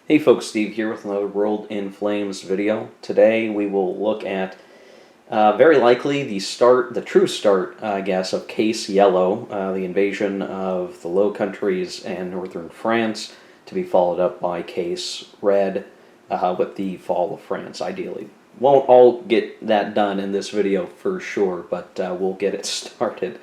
Hey folks, Steve here with another World in Flames video. Today we will look at very likely the true start, I guess, of Case Yellow, the invasion of the Low Countries and northern France, to be followed up by Case Red with the fall of France, ideally. Won't all get that done in this video for sure, but we'll get it started.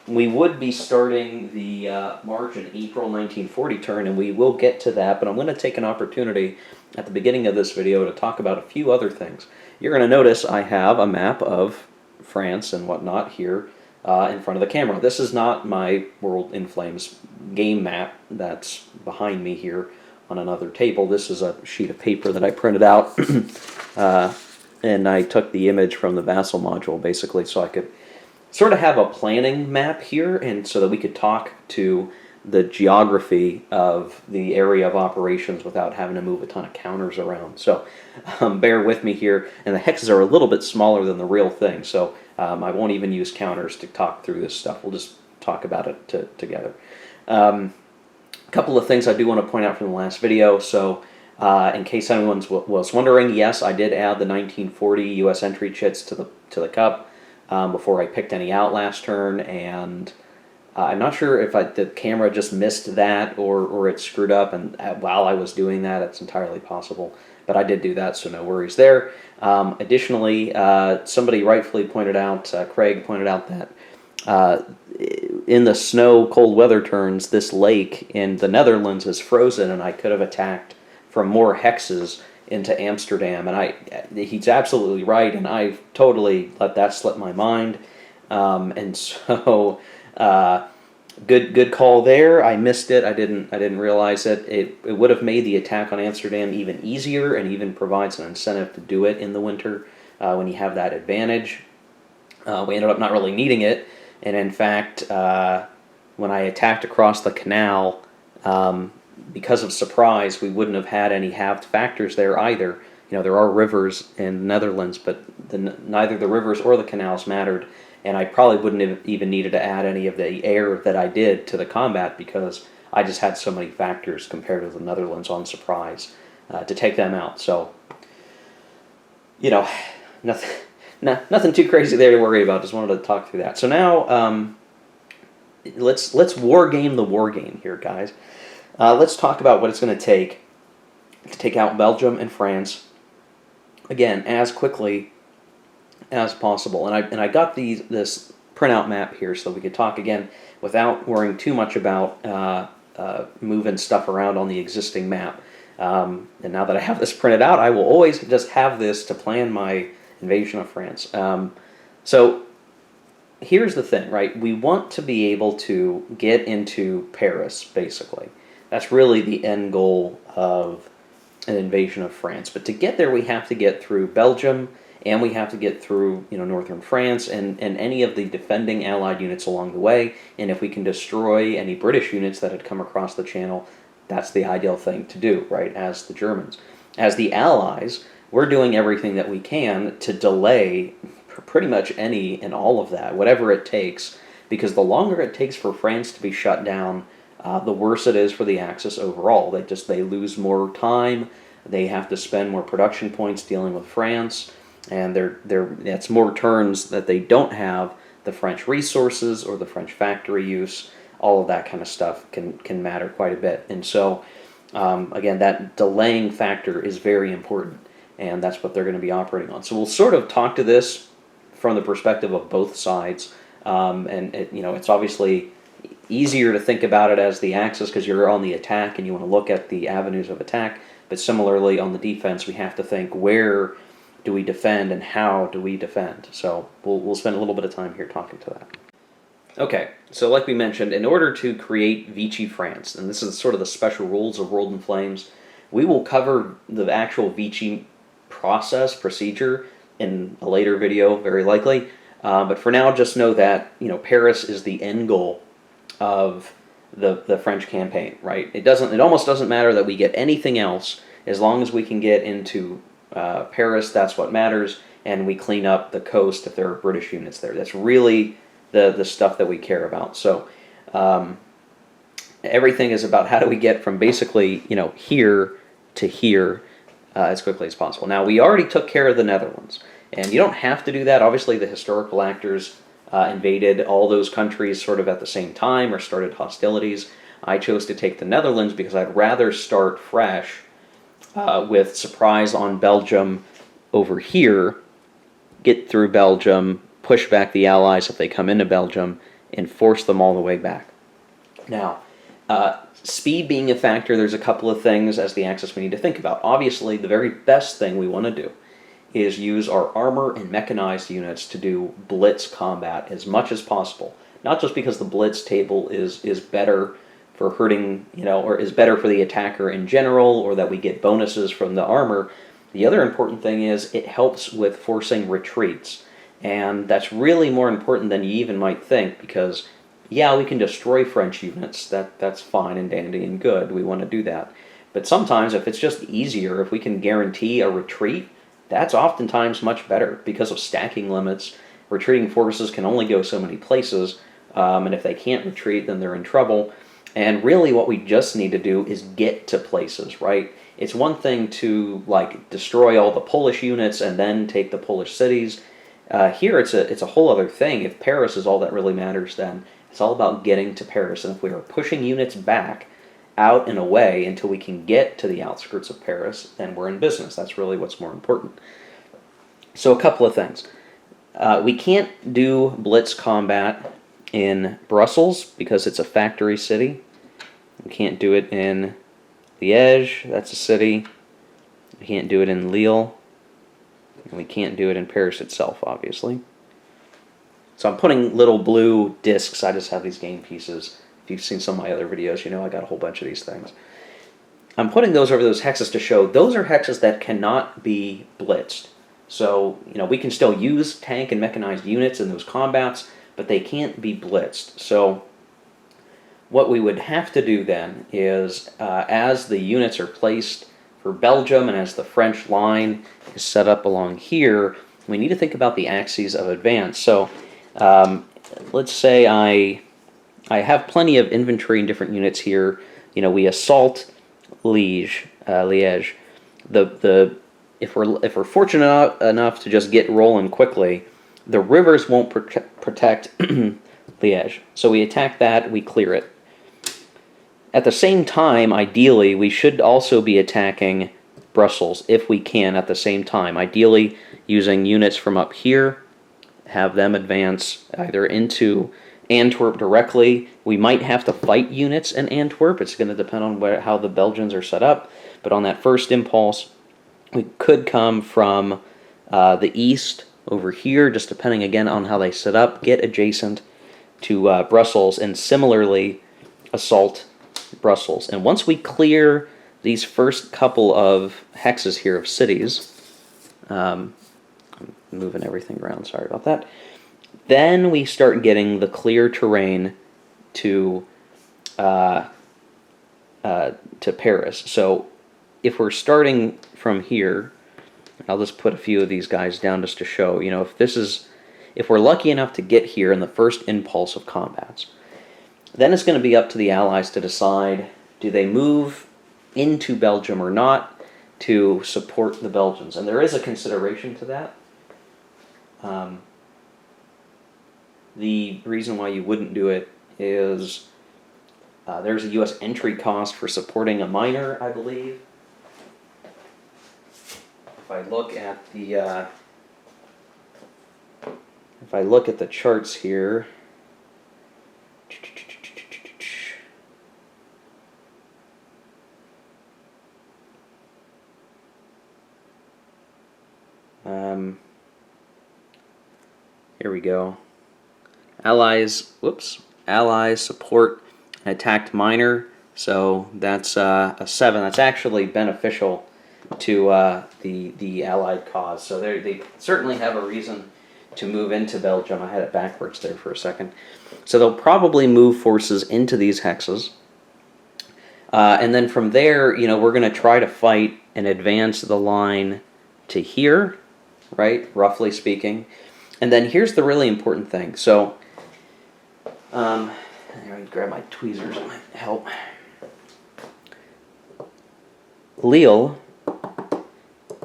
We would be starting the March and April 1940 turn, and we will get to that, but I'm going to take an opportunity at the beginning of this video to talk about a few other things. You're going to notice I have a map of France and whatnot here in front of the camera. This is not my World in Flames game map that's behind me here on another table. This is a sheet of paper that I printed out and I took the image from the Vassal module basically so I could sort of have a planning map here, and so that we could talk to the geography of the area of operations without having to move a ton of counters around. So bear with me here, and the hexes are a little bit smaller than the real thing, so I won't even use counters to talk through this stuff. We'll just talk about it together. A couple of things I do want to point out from the last video. So in case anyone was wondering, yes, I did add the 1940 U.S. entry chits to the cup before I picked any out last turn, and I'm not sure if the camera just missed that or it screwed up, and while I was doing that, it's entirely possible. But I did do that, so no worries there. Additionally, somebody rightfully pointed out, Craig pointed out that in the snow, cold weather turns, this lake in the Netherlands is frozen, and I could have attacked from more hexes into Amsterdam, and he's absolutely right, and I've totally let that slip my mind, and so good call there. I missed it. I didn't realize it. It would have made the attack on Amsterdam even easier, and even provides an incentive to do it in the winter when you have that advantage. We ended up not really needing it, and in fact, when I attacked across the canal, because of surprise, we wouldn't have had any halved factors there either. You know, there are rivers in the Netherlands, but neither the rivers or the canals mattered, and I probably wouldn't have even needed to add any of the air that I did to the combat, because I just had so many factors compared to the Netherlands on surprise to take them out. So, you know, nothing too crazy there to worry about. Just wanted to talk through that. So now, let's war game the war game here, guys. Let's talk about what it's going to take out Belgium and France, again, as quickly as possible. And I got this printout map here so we could talk again without worrying too much about moving stuff around on the existing map. And now that I have this printed out, I will always just have this to plan my invasion of France. So here's the thing, right? We want to be able to get into Paris, basically. That's really the end goal of an invasion of France. But to get there, we have to get through Belgium, and we have to get through, northern France and any of the defending Allied units along the way. And if we can destroy any British units that had come across the channel, that's the ideal thing to do, right, as the Germans. As the Allies, we're doing everything that we can to delay pretty much any and all of that, whatever it takes, because the longer it takes for France to be shut down, the worse it is for the Axis overall. They lose more time. They have to spend more production points dealing with France, and that's more turns that they don't have the French resources or the French factory use. All of that kind of stuff can matter quite a bit. And so, again, that delaying factor is very important, and that's what they're going to be operating on. So we'll sort of talk to this from the perspective of both sides, and it's obviously easier to think about it as the Axis because you're on the attack and you want to look at the avenues of attack. But similarly, on the defense, we have to think, where do we defend and how do we defend? So we'll spend a little bit of time here talking to that. Okay, so like we mentioned, in order to create Vichy France, and this is sort of the special rules of World in Flames, we will cover the actual Vichy procedure in a later video, very likely. But for now, just know that Paris is the end goal of the French campaign, right? It almost doesn't matter that we get anything else, as long as we can get into Paris. That's what matters, and we clean up the coast if there are British units there. That's really the stuff that we care about. So everything is about how do we get from basically, here to here as quickly as possible. Now, we already took care of the Netherlands, and you don't have to do that. Obviously, the historical actors invaded all those countries sort of at the same time or started hostilities. I chose to take the Netherlands because I'd rather start fresh with surprise on Belgium over here, get through Belgium, push back the Allies if they come into Belgium, and force them all the way back. Now, speed being a factor, there's a couple of things as the Axis we need to think about. Obviously, the very best thing we want to do is use our armor and mechanized units to do blitz combat as much as possible. Not just because the blitz table is better for hurting, or is better for the attacker in general, or that we get bonuses from the armor. The other important thing is it helps with forcing retreats. And that's really more important than you even might think, because yeah, we can destroy French units. That's fine and dandy and good. We want to do that. But sometimes if it's just easier, if we can guarantee a retreat, that's oftentimes much better because of stacking limits. Retreating forces can only go so many places, and if they can't retreat, then they're in trouble. And really what we just need to do is get to places, right? It's one thing to destroy all the Polish units and then take the Polish cities. Here it's a whole other thing. If Paris is all that really matters, then it's all about getting to Paris. And if we are pushing units back out and away until we can get to the outskirts of Paris, then we're in business. That's really what's more important. So a couple of things. We can't do blitz combat in Brussels because it's a factory city. We can't do it in Liège, that's a city. We can't do it in Lille. And we can't do it in Paris itself, obviously. So I'm putting little blue discs. I just have these game pieces. If you've seen some of my other videos, I got a whole bunch of these things. I'm putting those over those hexes to show those are hexes that cannot be blitzed. So, we can still use tank and mechanized units in those combats, but they can't be blitzed. So what we would have to do then is, as the units are placed for Belgium and as the French line is set up along here, we need to think about the axes of advance. So let's say I have plenty of infantry and different units here. We assault Liège. If we're fortunate enough to just get rolling quickly, the rivers won't protect Liège. So we attack that, we clear it. At the same time, ideally, we should also be attacking Brussels if we can at the same time. Ideally, using units from up here, have them advance either into Antwerp directly. We might have to fight units in Antwerp. It's going to depend on how the Belgians are set up. But on that first impulse, we could come from the east over here, just depending again on how they set up, get adjacent to Brussels, and similarly assault Brussels. And once we clear these first couple of hexes here of cities, I'm moving everything around, sorry about that, then we start getting the clear terrain to Paris. So if we're starting from here, I'll just put a few of these guys down just to show, if we're lucky enough to get here in the first impulse of combats, then it's going to be up to the Allies to decide, do they move into Belgium or not to support the Belgians? And there is a consideration to that. The reason why you wouldn't do it is there's a U.S. entry cost for supporting a minor, I believe. If I look at the charts here, here we go. Allies support an attacked minor, so that's a 7. That's actually beneficial to the Allied cause. So they certainly have a reason to move into Belgium. I had it backwards there for a second. So they'll probably move forces into these hexes. And then from there, we're going to try to fight and advance the line to here, right, roughly speaking. And then here's the really important thing. So Let me grab my tweezers, might help. Lille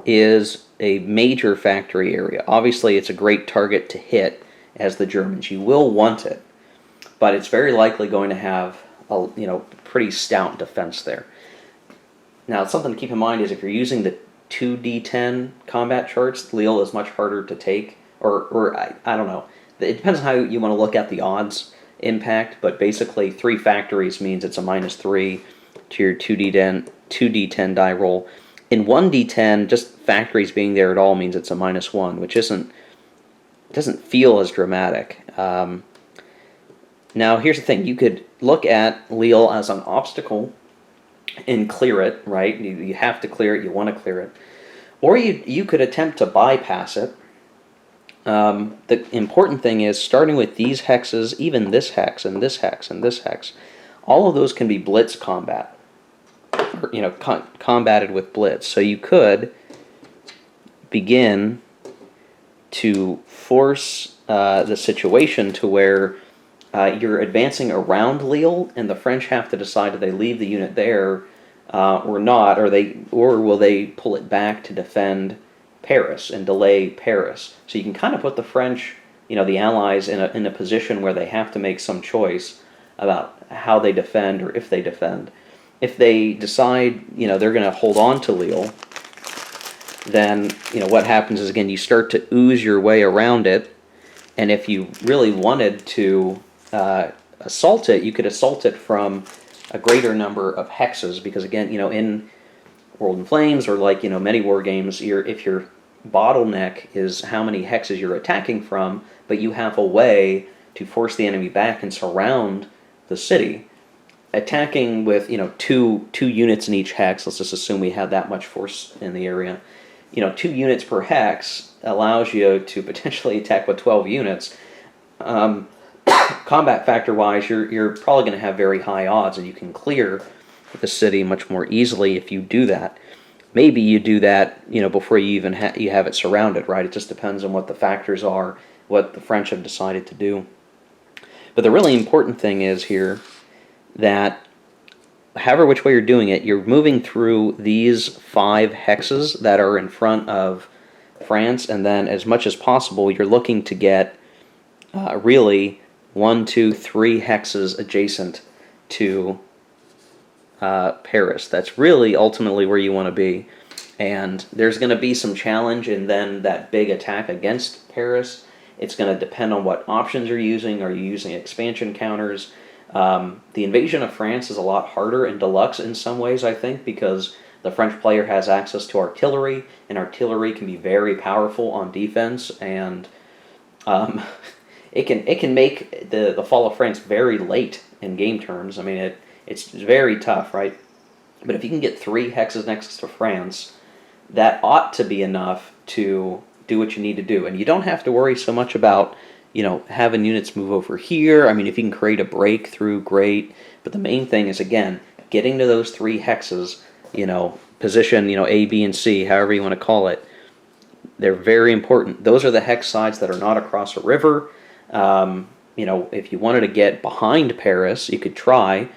is a major factory area. Obviously, it's a great target to hit as the Germans. You will want it, but it's very likely going to have a pretty stout defense there. Now, something to keep in mind is if you're using the 2d10 combat charts, Lille is much harder to take, or I don't know. It depends on how you want to look at the odds impact, but basically 3 factories means it's a -3 to your 2d10 die roll. In 1d10, just factories being there at all means it's a -1, which doesn't feel as dramatic. Now, here's the thing. You could look at Lille as an obstacle and clear it, right? You have to clear it. You want to clear it. Or you could attempt to bypass it. The important thing is, starting with these hexes, even this hex and this hex and this hex, all of those can be blitz combat. Or, combated with blitz. So you could begin to force the situation to where you're advancing around Lille, and the French have to decide, do they leave the unit there or not, or will they pull it back to defend Paris and delay Paris? So you can kind of put the French, the Allies, in a position where they have to make some choice about how they defend or if they defend. If they decide, they're going to hold on to Lille, then, what happens is, again, you start to ooze your way around it, and if you really wanted to assault it, you could assault it from a greater number of hexes, because, again, in World in Flames, or like, many war games, if your bottleneck is how many hexes you're attacking from, but you have a way to force the enemy back and surround the city, attacking with, two units in each hex, let's just assume we had that much force in the area, 2 units per hex allows you to potentially attack with 12 units. Combat factor-wise, you're probably going to have very high odds, and you can clear the city much more easily if you do that. Maybe you do that, before you even you have it surrounded, right? It just depends on what the factors are, what the French have decided to do. But the really important thing is here that however which way you're doing it, you're moving through these 5 hexes that are in front of France, and then as much as possible, you're looking to get really 1, 2, 3 hexes adjacent to Paris. That's really ultimately where you want to be. And there's going to be some challenge in then that big attack against Paris. It's going to depend on what options you're using. Are you using expansion counters? The invasion of France is a lot harder in Deluxe in some ways, I think, because the French player has access to artillery, and artillery can be very powerful on defense, and it can make the fall of France very late in game terms. I mean, it's very tough, right? But if you can get 3 hexes next to France, that ought to be enough to do what you need to do, and you don't have to worry so much about having units move over here. I mean, if you can create a breakthrough, great. But the main thing is, again, getting to those 3 hexes, position, A, B, and C, however you want to call it. They're very important. Those are the hex sides that are not across a river. If you wanted to get behind Paris, you could try,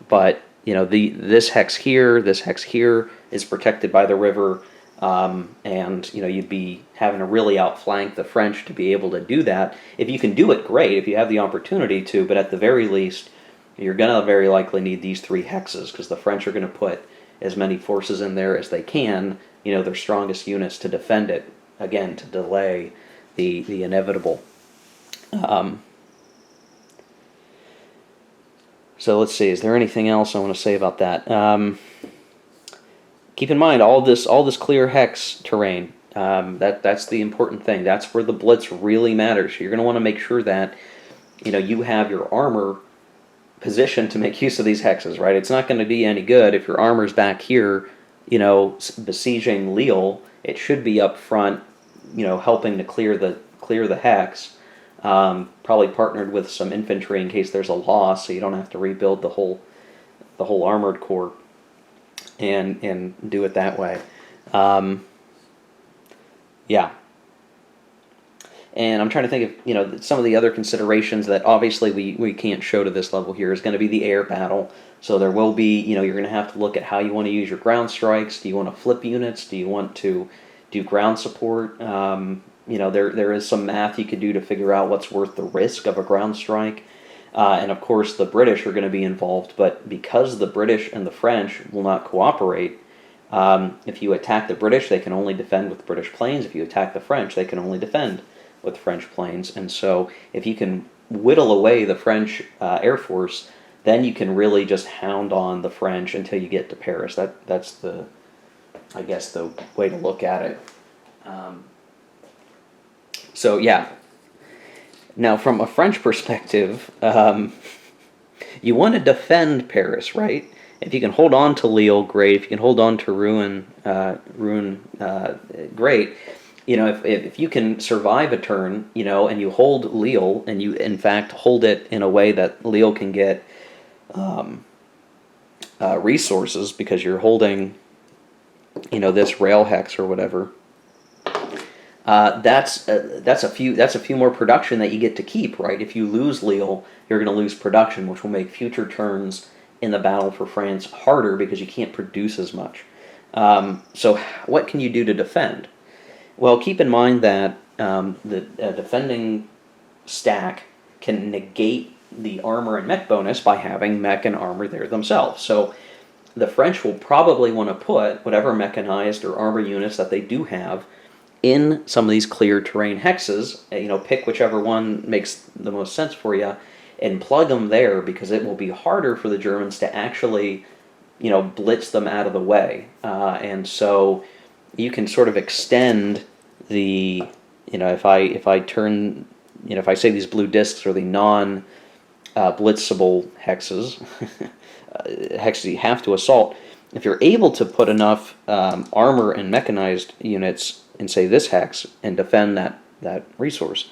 but, this hex here is protected by the river. And you'd be having to really outflank the French to be able to do that. If you can do it, great, if you have the opportunity to, but at the very least, you're going to very likely need these 3 hexes, because the French are going to put as many forces in there as they can, their strongest units, to defend it, again, to delay the inevitable. So let's see, is there anything else I want to say about that? Keep in mind, all this clear hex terrain, that's the important thing. That's where the blitz really matters. You're going to want to make sure that you have your armor positioned to make use of these hexes, right? It's not going to be any good if your armor's back here, besieging Lille. It should be up front, helping to clear the hex. Probably partnered with some infantry in case there's a loss, so you don't have to rebuild the whole armored core. And do it that way. Yeah. And I'm trying to think of, some of the other considerations that obviously we can't show to this level here is going to be the air battle. So there will be, you're going to have to look at how you want to use your ground strikes. Do you want to flip units? Do you want to do ground support? There is some math you could do to figure out what's worth the risk of a ground strike. And of course, the British are going to be involved, but because the British and the French will not cooperate, if you attack the British, they can only defend with British planes. If you attack the French, they can only defend with French planes. And so if you can whittle away the French Air Force, then you can really just hound on the French until you get to Paris. That's the way to look at it. So yeah. Now, from a French perspective, you want to defend Paris, right? If you can hold on to Lille, great. If you can hold on to Rouen, great. If you can survive a turn, and you hold Lille, and you in fact hold it in a way that Lille can get resources because you're holding, this rail hex or whatever. That's a few more production that you get to keep, right? If you lose Lille, you're going to lose production, which will make future turns in the battle for France harder because you can't produce as much. So what can you do to defend? Well, keep in mind that the defending stack can negate the armor and mech bonus by having mech and armor there themselves. So the French will probably want to put whatever mechanized or armor units that they do have in some of these clear terrain hexes. Pick whichever one makes the most sense for you and plug them there, because it will be harder for the Germans to actually, blitz them out of the way. And so you can sort of extend the, if I turn, if I say these blue discs are the non-blitzable hexes, hexes you have to assault. If you're able to put enough armor and mechanized units in, say, this hex and defend that resource,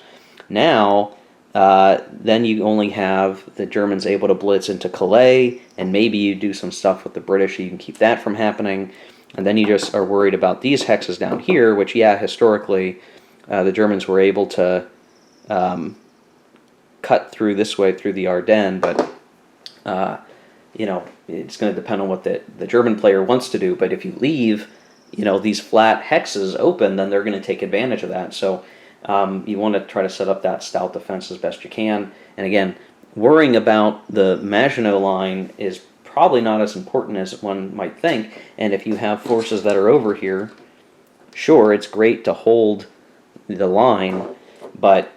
now then you only have the Germans able to blitz into Calais, and maybe you do some stuff with the British so you can keep that from happening. And then you just are worried about these hexes down here, which, historically, the Germans were able to cut through this way through the Ardennes, but it's going to depend on what the German player wants to do. But if you leave, these flat hexes open, then they're going to take advantage of that. So you want to try to set up that stout defense as best you can. And again, worrying about the Maginot Line is probably not as important as one might think. And if you have forces that are over here, sure, it's great to hold the line, but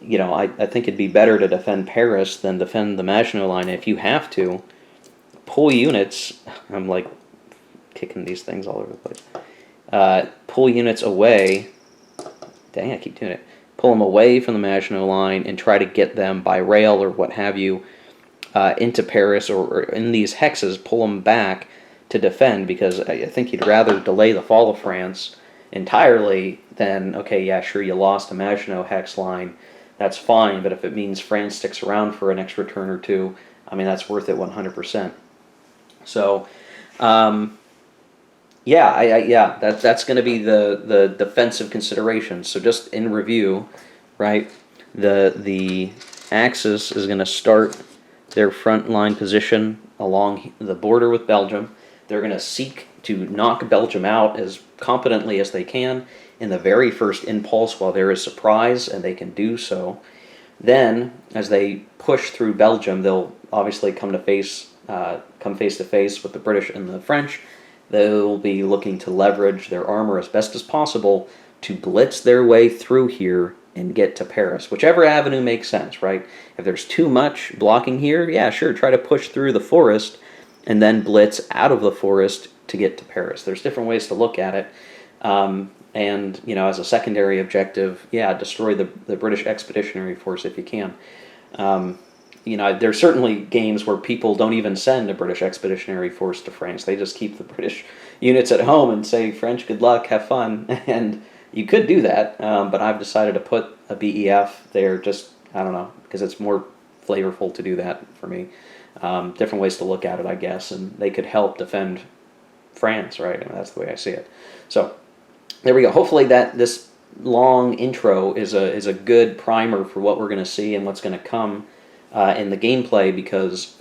I think it'd be better to defend Paris than defend the Maginot Line. If you have to, pull units. I'm like kicking these things all over the place. Pull units away. Dang, I keep doing it. Pull them away from the Maginot Line and try to get them by rail or what have you into Paris, or in these hexes, pull them back to defend, because I think you'd rather delay the fall of France entirely than, okay, yeah, sure, you lost a Maginot hex line. That's fine, but if it means France sticks around for an extra turn or two, that's worth it 100%. So, that's going to be the defensive considerations. So just in review, right, the Axis is going to start their front line position along the border with Belgium. They're going to seek to knock Belgium out as competently as they can in the very first impulse while there is surprise, and they can do so. Then, as they push through Belgium, they'll obviously come face to face with the British and the French. They'll be looking to leverage their armor as best as possible to blitz their way through here and get to Paris. Whichever avenue makes sense, right? If there's too much blocking here, yeah, sure, try to push through the forest and then blitz out of the forest to get to Paris. There's different ways to look at it. And, as a secondary objective, yeah, destroy the British Expeditionary Force if you can. There's certainly games where people don't even send a British Expeditionary Force to France. They just keep the British units at home and say, French, good luck, have fun. And you could do that, but I've decided to put a BEF there just, I don't know, because it's more flavorful to do that for me. Different ways to look at it, I guess, and they could help defend France, right? That's the way I see it. So there we go. Hopefully that this long intro is a good primer for what we're going to see and what's going to come in the gameplay, because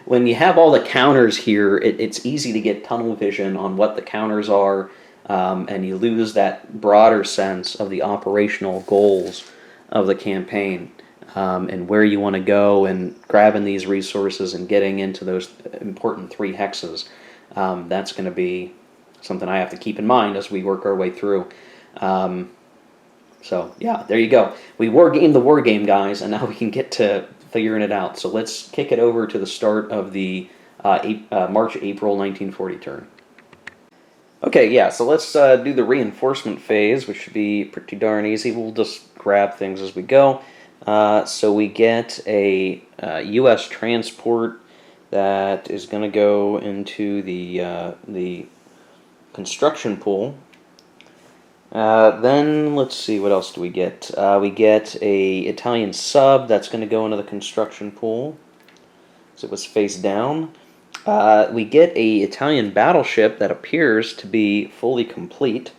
when you have all the counters here, it's easy to get tunnel vision on what the counters are, and you lose that broader sense of the operational goals of the campaign, and where you want to go and grabbing these resources and getting into those important 3 hexes. That's going to be something I have to keep in mind as we work our way through. So yeah, there you go. We war gamed the war game, guys, and now we can get to figuring it out. So let's kick it over to the start of the March-April 1940 turn. Okay, yeah, so let's do the reinforcement phase, which should be pretty darn easy. We'll just grab things as we go. So we get a U.S. transport that is going to go into the construction pool. Then let's see, what else do we get? We get a Italian sub that's going to go into the construction pool, so it was face down. We get a Italian battleship that appears to be fully complete,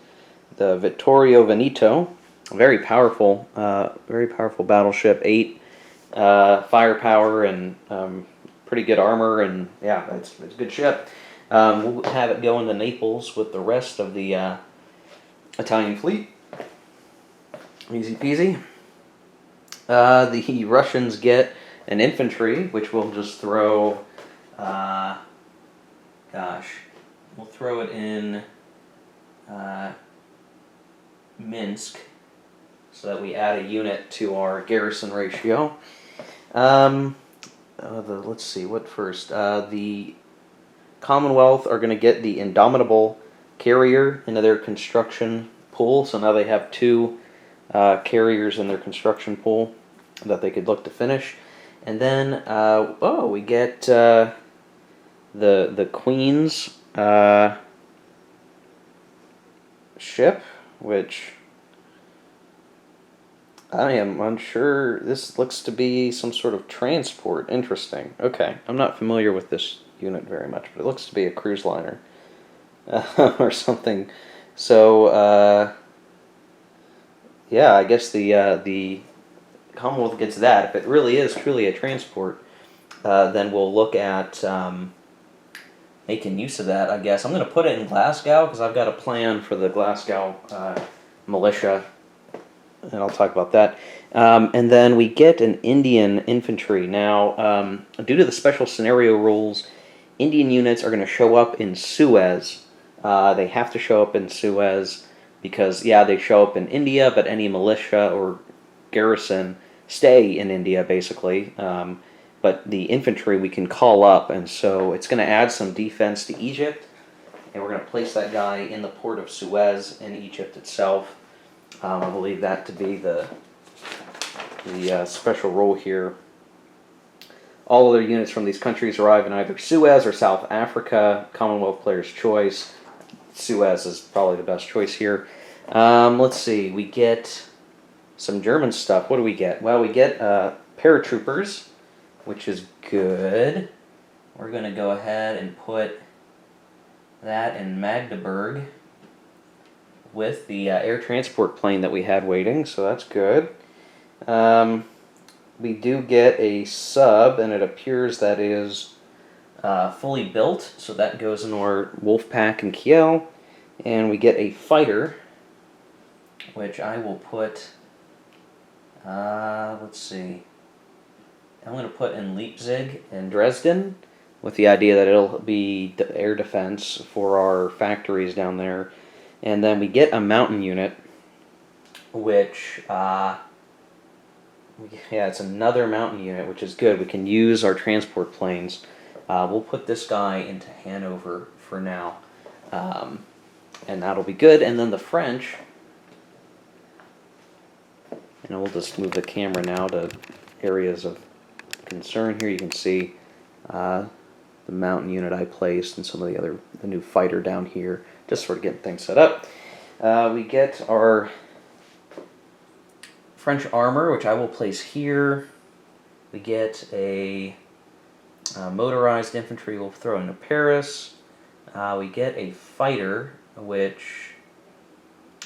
the Vittorio Veneto. Very powerful battleship. 8 firepower and pretty good armor, and yeah, it's a good ship. We'll have it go into Naples with the rest of the Italian fleet. Easy peasy. The Russians get an infantry, which we'll just throw, we'll throw it in Minsk, so that we add a unit to our garrison ratio. Let's see, what first? The Commonwealth are going to get the Indomitable carrier into their construction pool, so now they have 2 carriers in their construction pool that they could look to finish. And then, we get the Queen's ship, which I am unsure. This looks to be some sort of transport. Interesting. Okay, I'm not familiar with this unit very much, but it looks to be a cruise liner or something. So, yeah, I guess the Commonwealth gets that. If it really is truly a transport, then we'll look at making use of that, I guess. I'm going to put it in Glasgow, because I've got a plan for the Glasgow militia, and I'll talk about that. And then we get an Indian infantry. Now, due to the special scenario rules, Indian units are going to show up in Suez. They have to show up in Suez because, yeah, they show up in India, but any militia or garrison stay in India, basically. But the infantry we can call up, and so it's going to add some defense to Egypt, and we're going to place that guy in the port of Suez in Egypt itself. I believe that to be the special rule here. All other units from these countries arrive in either Suez or South Africa. Commonwealth player's choice. Suez is probably the best choice here. Let's see. We get some German stuff. What do we get? Well, we get paratroopers, which is good. We're going to go ahead and put that in Magdeburg with the air transport plane that we had waiting, so that's good. We do get a sub, and it appears that is fully built, so that goes in our Wolfpack and Kiel. And we get a fighter, which I will put, let's see, I'm going to put in Leipzig and Dresden, with the idea that it'll be air defense for our factories down there. And then we get a mountain unit, which, yeah, it's another mountain unit, which is good. We can use our transport planes. We'll put this guy into Hanover for now, and that'll be good. And then the French, and we'll just move the camera now to areas of concern here. You can see the mountain unit I placed and some of the new fighter down here, just sort of getting things set up. We get our French armor, which I will place here. We get a motorized infantry we'll throw into Paris. We get a fighter, which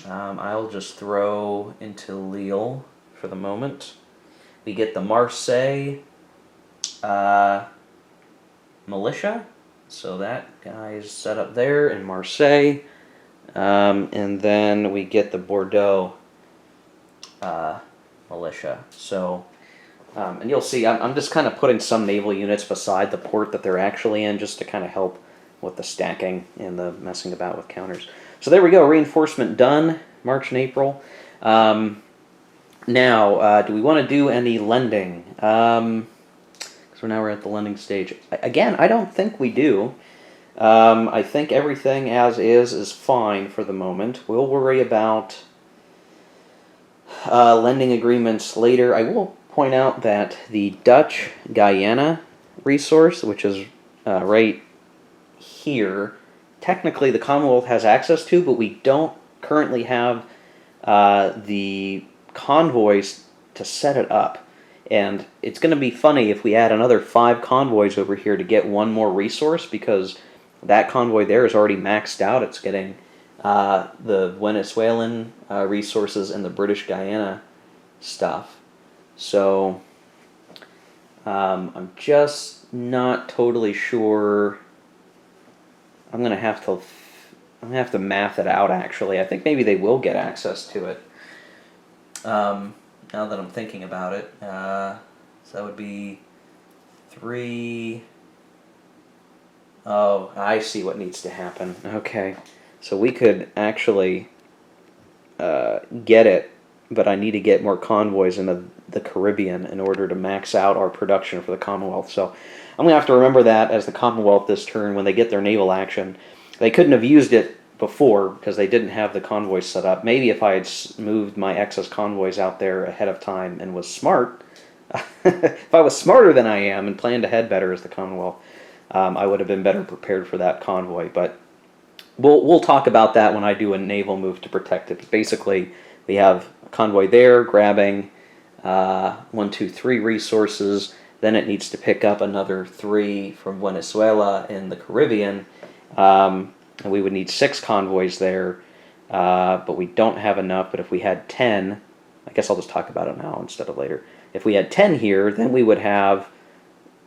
I'll just throw into Lille for the moment. We get the Marseille militia. So that guy is set up there in Marseille. And then we get the Bordeaux militia. So, and you'll see, I'm just kind of putting some naval units beside the port that they're actually in, just to kind of help with the stacking and the messing about with counters. So there we go, reinforcement done, March and April. Now, do we want to do any lending? So now we're at the lending stage. Again, I don't think we do. I think everything as is fine for the moment. We'll worry about lending agreements later. I will point out that the Dutch Guiana resource, which is right here, technically the Commonwealth has access to, but we don't currently have the convoys to set it up. And it's going to be funny if we add another 5 convoys over here to get one more resource, because that convoy there is already maxed out. It's getting the Venezuelan resources and the British Guiana stuff. So I'm just not totally sure. I'm gonna have to math it out. Actually, I think maybe they will get access to it. Now that I'm thinking about it, so that would be 3. Oh, I see what needs to happen. Okay, so we could actually get it, but I need to get more convoys into the Caribbean in order to max out our production for the Commonwealth. So I'm going to have to remember that as the Commonwealth this turn, when they get their naval action. They couldn't have used it before because they didn't have the convoys set up. Maybe if I had moved my excess convoys out there ahead of time and was smart, if I was smarter than I am and planned ahead better as the Commonwealth, I would have been better prepared for that convoy. But we'll talk about that when I do a naval move to protect it. But basically, we have a convoy there grabbing 1, 2, 3 resources. Then it needs to pick up another 3 from Venezuela in the Caribbean. And we would need 6 convoys there. But we don't have enough. But if we had 10, I guess I'll just talk about it now instead of later. If we had 10 here, then we would have,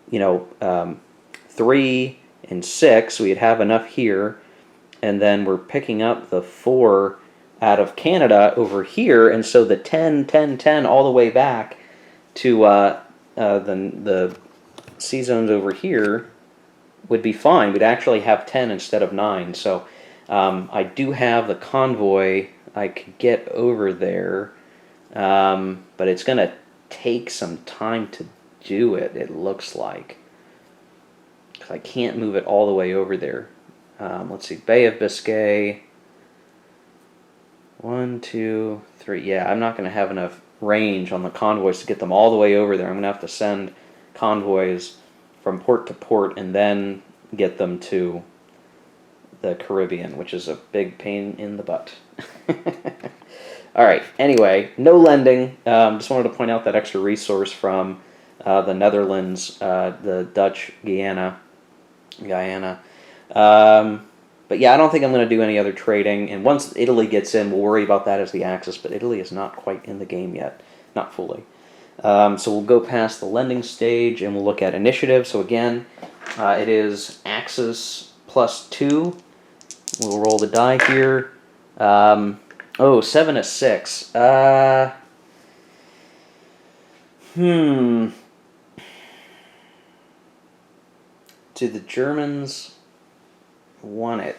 3 and 6. We'd have enough here. And then we're picking up the 4 out of Canada over here. And so the 10, 10, 10 all the way back to the sea zones over here would be fine. We'd actually have 10 instead of 9. So I do have the convoy I could get over there. But it's going to take some time to do it, it looks like. Because I can't move it all the way over there. Let's see, Bay of Biscay. 1, 2, 3. Yeah, I'm not going to have enough range on the convoys to get them all the way over there. I'm going to have to send convoys from port to port and then get them to the Caribbean, which is a big pain in the butt. All right, anyway, no lending. Just wanted to point out that extra resource from the Netherlands, the Dutch Guiana. But yeah, I don't think I'm going to do any other trading. And once Italy gets in, we'll worry about that as the Axis. But Italy is not quite in the game yet. Not fully. So we'll go past the lending stage and we'll look at initiative. So again, it is Axis +2. We'll roll the die here. 7 to 6. Do the Germans want it?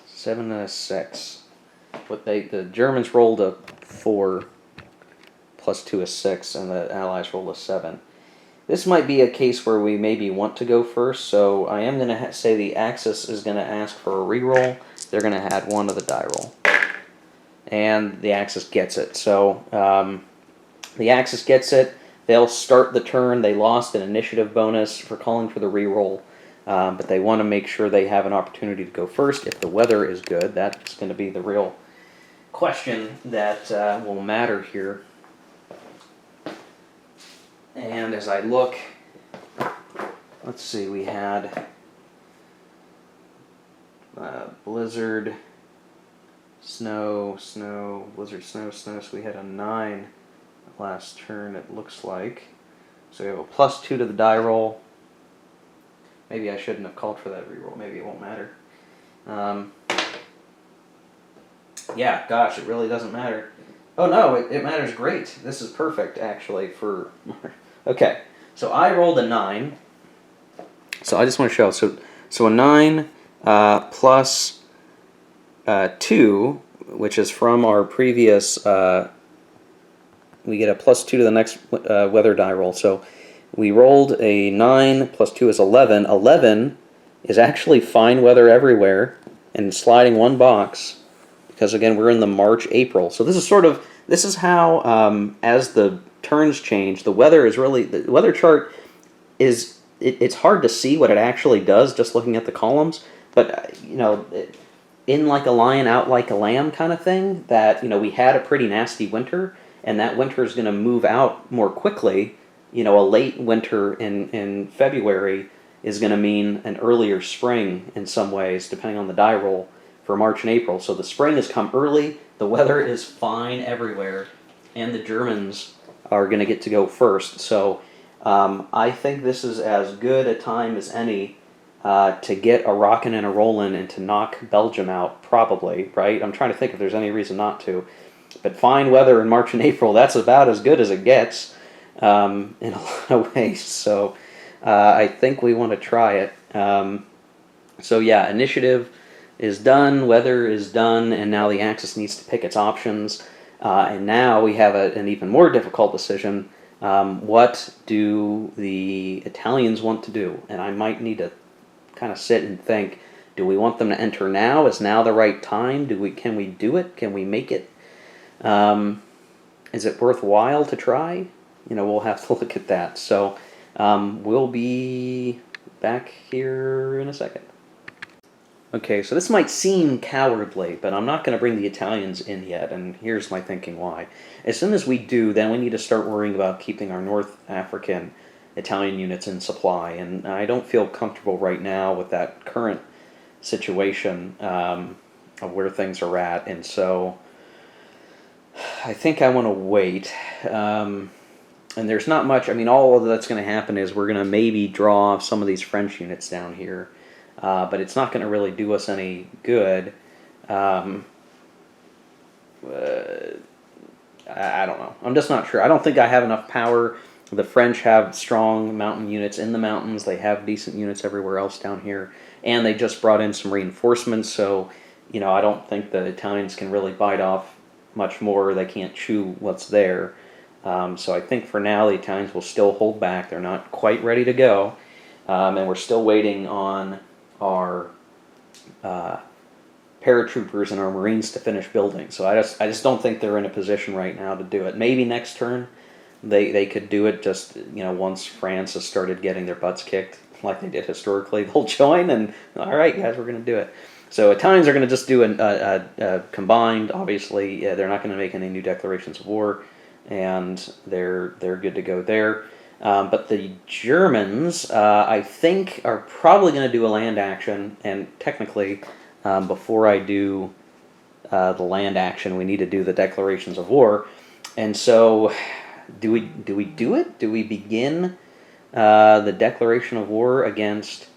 Seven and a 6. But the Germans rolled a 4 +2 is 6, and the Allies rolled a 7. This might be a case where we maybe want to go first, so I am going to say the Axis is going to ask for a reroll. They're going to add 1 to the die roll. And the Axis gets it. So the Axis gets it. They'll start the turn. They lost an initiative bonus for calling for the reroll, but they want to make sure they have an opportunity to go first. If the weather is good, that's going to be the real question that will matter here. And as I look, let's see, we had Blizzard, snow, blizzard, snow, so we had a 9 last turn, it looks like. So we have a +2 to the die roll. Maybe I shouldn't have called for that reroll, maybe it won't matter. Yeah, gosh, it really doesn't matter. Oh no, it matters great. This is perfect, actually, for... Okay, so I rolled a 9. So I just want to show, so a 9 plus 2, which is from our previous, we get a +2 to the next weather die roll. So we rolled a 9 plus 2 is 11. 11 is actually fine weather everywhere and sliding one box, because again we're in the March-April. So this is how as the turns change, the weather chart is, it's hard to see what it actually does just looking at the columns, but in like a lion out like a lamb kind of thing, that we had a pretty nasty winter, and that winter is going to move out more quickly. A late winter in February is going to mean an earlier spring in some ways, depending on the die roll for March and April. So the spring has come early, the weather is fine everywhere, and the Germans are going to get to go first. So I think this is as good a time as any to get a rockin' and a rollin' and to knock Belgium out, probably, right? I'm trying to think if there's any reason not to. But fine weather in March and April, that's about as good as it gets in a lot of ways. So I think we want to try it. So yeah, initiative is done, weather is done, and now the Axis needs to pick its options. And now we have an even more difficult decision. What do the Italians want to do? And I might need to kind of sit and think, do we want them to enter now? Is now the right time? Can we do it? Can we make it? Is it worthwhile to try? We'll have to look at that. So we'll be back here in a second. Okay, so this might seem cowardly, but I'm not going to bring the Italians in yet, and here's my thinking why. As soon as we do, then we need to start worrying about keeping our North African Italian units in supply, and I don't feel comfortable right now with that current situation of where things are at, and so I think I want to wait. And there's not much, all of that's going to happen is we're going to maybe draw some of these French units down here. But it's not going to really do us any good. I don't know. I'm just not sure. I don't think I have enough power. The French have strong mountain units in the mountains. They have decent units everywhere else down here. And they just brought in some reinforcements, so I don't think the Italians can really bite off much more. They can't chew what's there. So I think for now the Italians will still hold back. They're not quite ready to go. And we're still waiting on our paratroopers and our Marines to finish building. So I just don't think they're in a position right now to do it. Maybe next turn they could do it, just once France has started getting their butts kicked like they did historically, they'll join and all right guys, we're going to do it. So Italians are going to just do a combined, obviously. They're not going to make any new declarations of war, and they're good to go there. But the Germans, I think, are probably going to do a land action, and technically, before I do the land action, we need to do the declarations of war. And so, do we do it? Do we begin the declaration of war against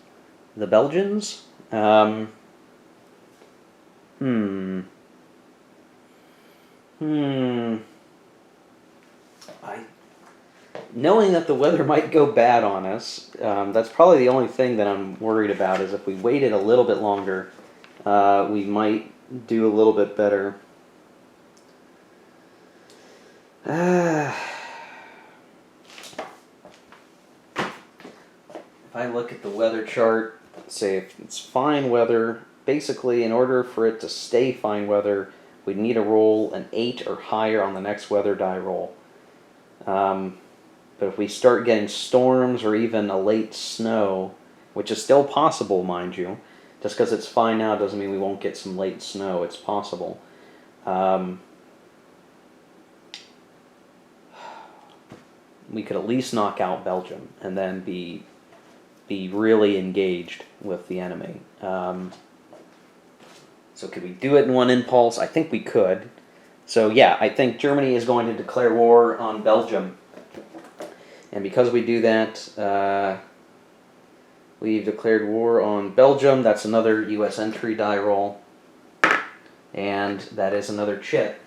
the Belgians? Knowing that the weather might go bad on us, that's probably the only thing that I'm worried about, is if we waited a little bit longer, we might do a little bit better. If I look at the weather chart, say if it's fine weather, basically in order for it to stay fine weather, we'd need to roll an 8 or higher on the next weather die roll. But if we start getting storms or even a late snow, which is still possible, mind you, just because it's fine now doesn't mean we won't get some late snow. It's possible. We could at least knock out Belgium and then be really engaged with the enemy. So could we do it in one impulse? I think we could. So yeah, I think Germany is going to declare war on Belgium. And because we do that, we've declared war on Belgium. That's another U.S. entry die roll. And that is another chip,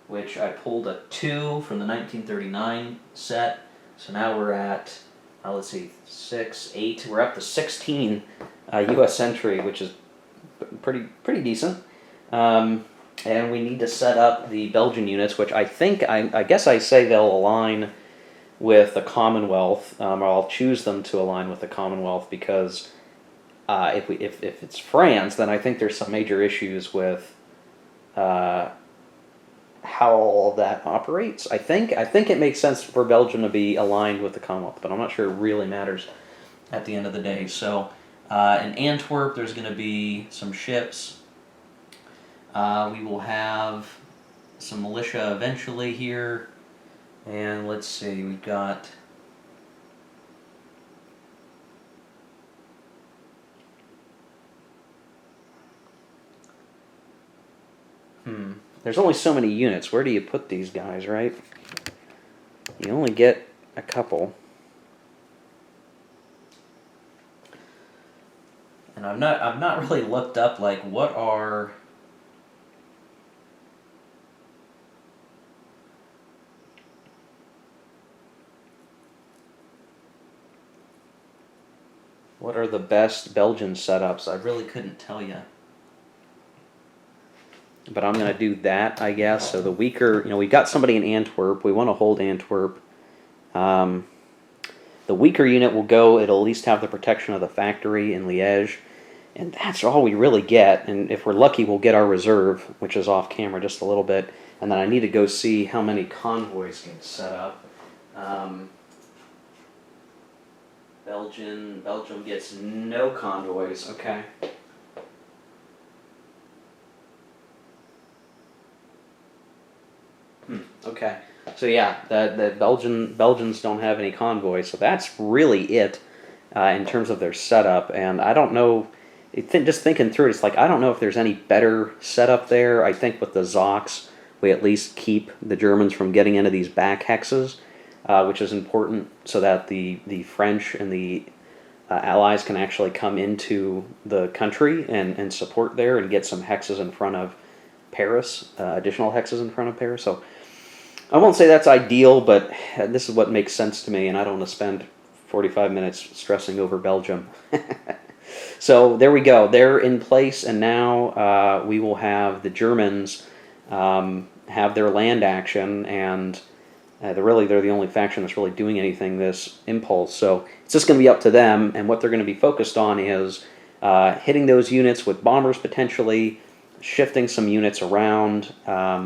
which I pulled a 2 from the 1939 set. So now we're at, let's see, 6, 8. We're up to 16 U.S. entry, which is pretty decent. And we need to set up the Belgian units, which I think, I guess I say they'll align with the Commonwealth, or I'll choose them to align with the Commonwealth, because if it's France, then I think there's some major issues with how all that operates. I think it makes sense for Belgium to be aligned with the Commonwealth, but I'm not sure it really matters at the end of the day. So in Antwerp, there's going to be some ships. We will have some militia eventually here. And let's see, we've got... There's only so many units. Where do you put these guys, right? You only get a couple. And I've not really looked up, like, what are... What are the best Belgian setups? I really couldn't tell you. But I'm going to do that, I guess. So the weaker, we've got somebody in Antwerp. We want to hold Antwerp. The weaker unit will go, it'll at least have the protection of the factory in Liège. And that's all we really get. And if we're lucky, we'll get our reserve, which is off camera just a little bit. And then I need to go see how many convoys get set up. Belgium gets no convoys. Okay. Okay. So yeah, the Belgians don't have any convoys. So that's really it in terms of their setup. And I don't know. Just thinking through it, it's like I don't know if there's any better setup there. I think with the Zocs, we at least keep the Germans from getting into these back hexes. Which is important so that the French and the Allies can actually come into the country and support there and get some hexes in front of Paris, additional hexes in front of Paris. So I won't say that's ideal, but this is what makes sense to me, and I don't want to spend 45 minutes stressing over Belgium. So there we go. They're in place, and now we will have the Germans have their land action, and they're the only faction that's really doing anything this impulse. So it's just going to be up to them, and what they're going to be focused on is hitting those units with bombers potentially, shifting some units around.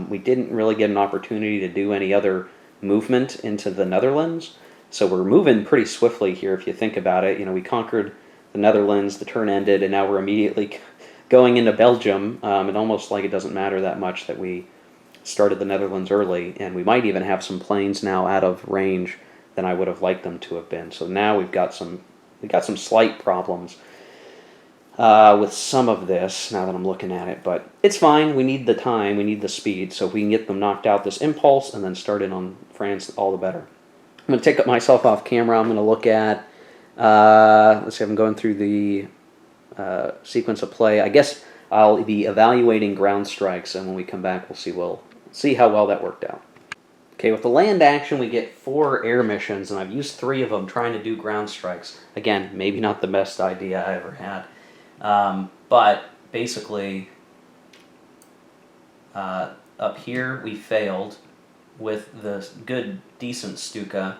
We didn't really get an opportunity to do any other movement into the Netherlands, so we're moving pretty swiftly here if you think about it. We conquered the Netherlands, the turn ended, and now we're immediately going into Belgium. And almost like it doesn't matter that much that we started the Netherlands early, and we might even have some planes now out of range than I would have liked them to have been. So now we've got some slight problems with some of this now that I'm looking at it, but it's fine. We need the time, we need the speed, so if we can get them knocked out this impulse and then start in on France, all the better. I'm going to take myself off camera. I'm going to look at let's see, I'm going through the sequence of play. I guess I'll be evaluating ground strikes, and when we come back, we'll see how well that worked out. Okay, with the land action, we get 4 air missions, and I've used 3 of them trying to do ground strikes. Again, maybe not the best idea I ever had. But basically, up here, we failed. With the good, decent Stuka,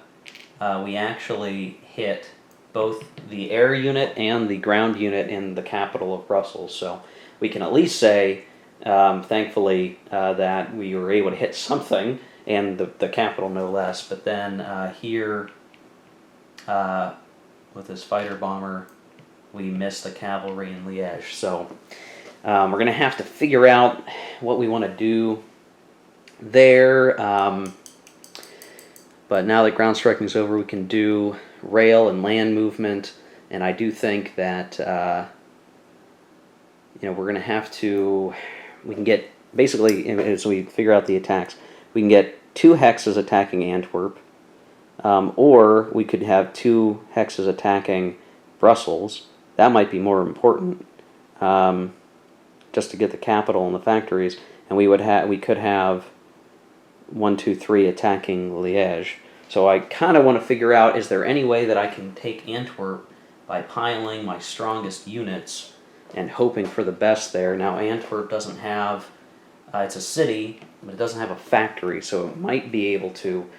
we actually hit both the air unit and the ground unit in the capital of Brussels. So we can at least say, thankfully, that we were able to hit something, and the capital no less. But then here, with this fighter bomber, we missed the cavalry in Liège. So we're going to have to figure out what we want to do there. But now that ground striking is over, we can do rail and land movement. And I do think that we're going to have to, we can get, basically, as we figure out the attacks, we can get 2 hexes attacking Antwerp, or we could have 2 hexes attacking Brussels. That might be more important, just to get the capital and the factories, and we could have 1, 2, 3 attacking Liège. So I kind of want to figure out, is there any way that I can take Antwerp by piling my strongest units and hoping for the best there. Now Antwerp doesn't have, it's a city, but it doesn't have a factory, so it might be able to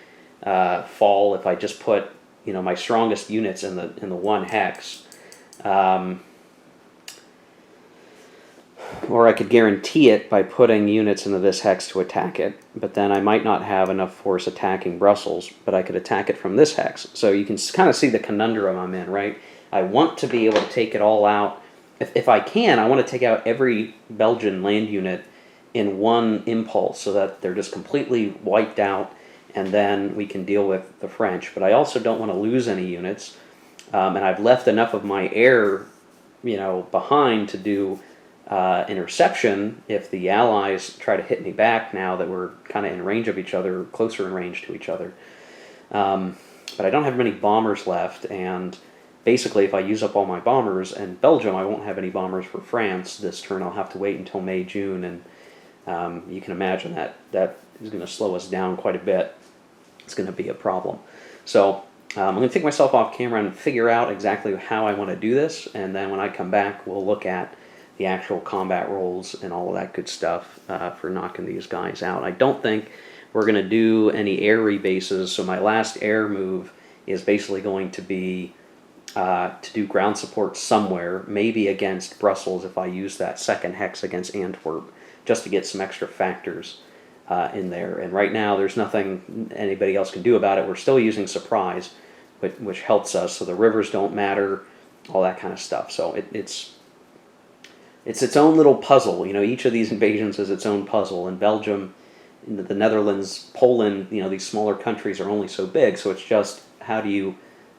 fall if I just put my strongest units in the 1 hex. Or I could guarantee it by putting units into this hex to attack it, but then I might not have enough force attacking Brussels, but I could attack it from this hex. So you can kind of see the conundrum I'm in, right? I want to be able to take it all out. If I can, I want to take out every Belgian land unit in 1 impulse so that they're just completely wiped out, and then we can deal with the French. But I also don't want to lose any units, and I've left enough of my air behind to do interception if the Allies try to hit me back now that we're kind of in range of each other, closer in range to each other. But I don't have many bombers left, and basically if I use up all my bombers, and Belgium, I won't have any bombers for France this turn. I'll have to wait until May, June, and you can imagine that is going to slow us down quite a bit. It's going to be a problem. So I'm going to take myself off camera and figure out exactly how I want to do this, and then when I come back, we'll look at the actual combat rolls and all of that good stuff for knocking these guys out. I don't think we're going to do any air rebases, so my last air move is basically going to be to do ground support somewhere, maybe against Brussels if I use that 2nd hex against Antwerp, just to get some extra factors in there. And right now there's nothing anybody else can do about it. We're still using surprise, which helps us, so the rivers don't matter, all that kind of stuff. So it's its own little puzzle. Each of these invasions is its own puzzle. And Belgium, the Netherlands, Poland, these smaller countries are only so big. So it's just how do you,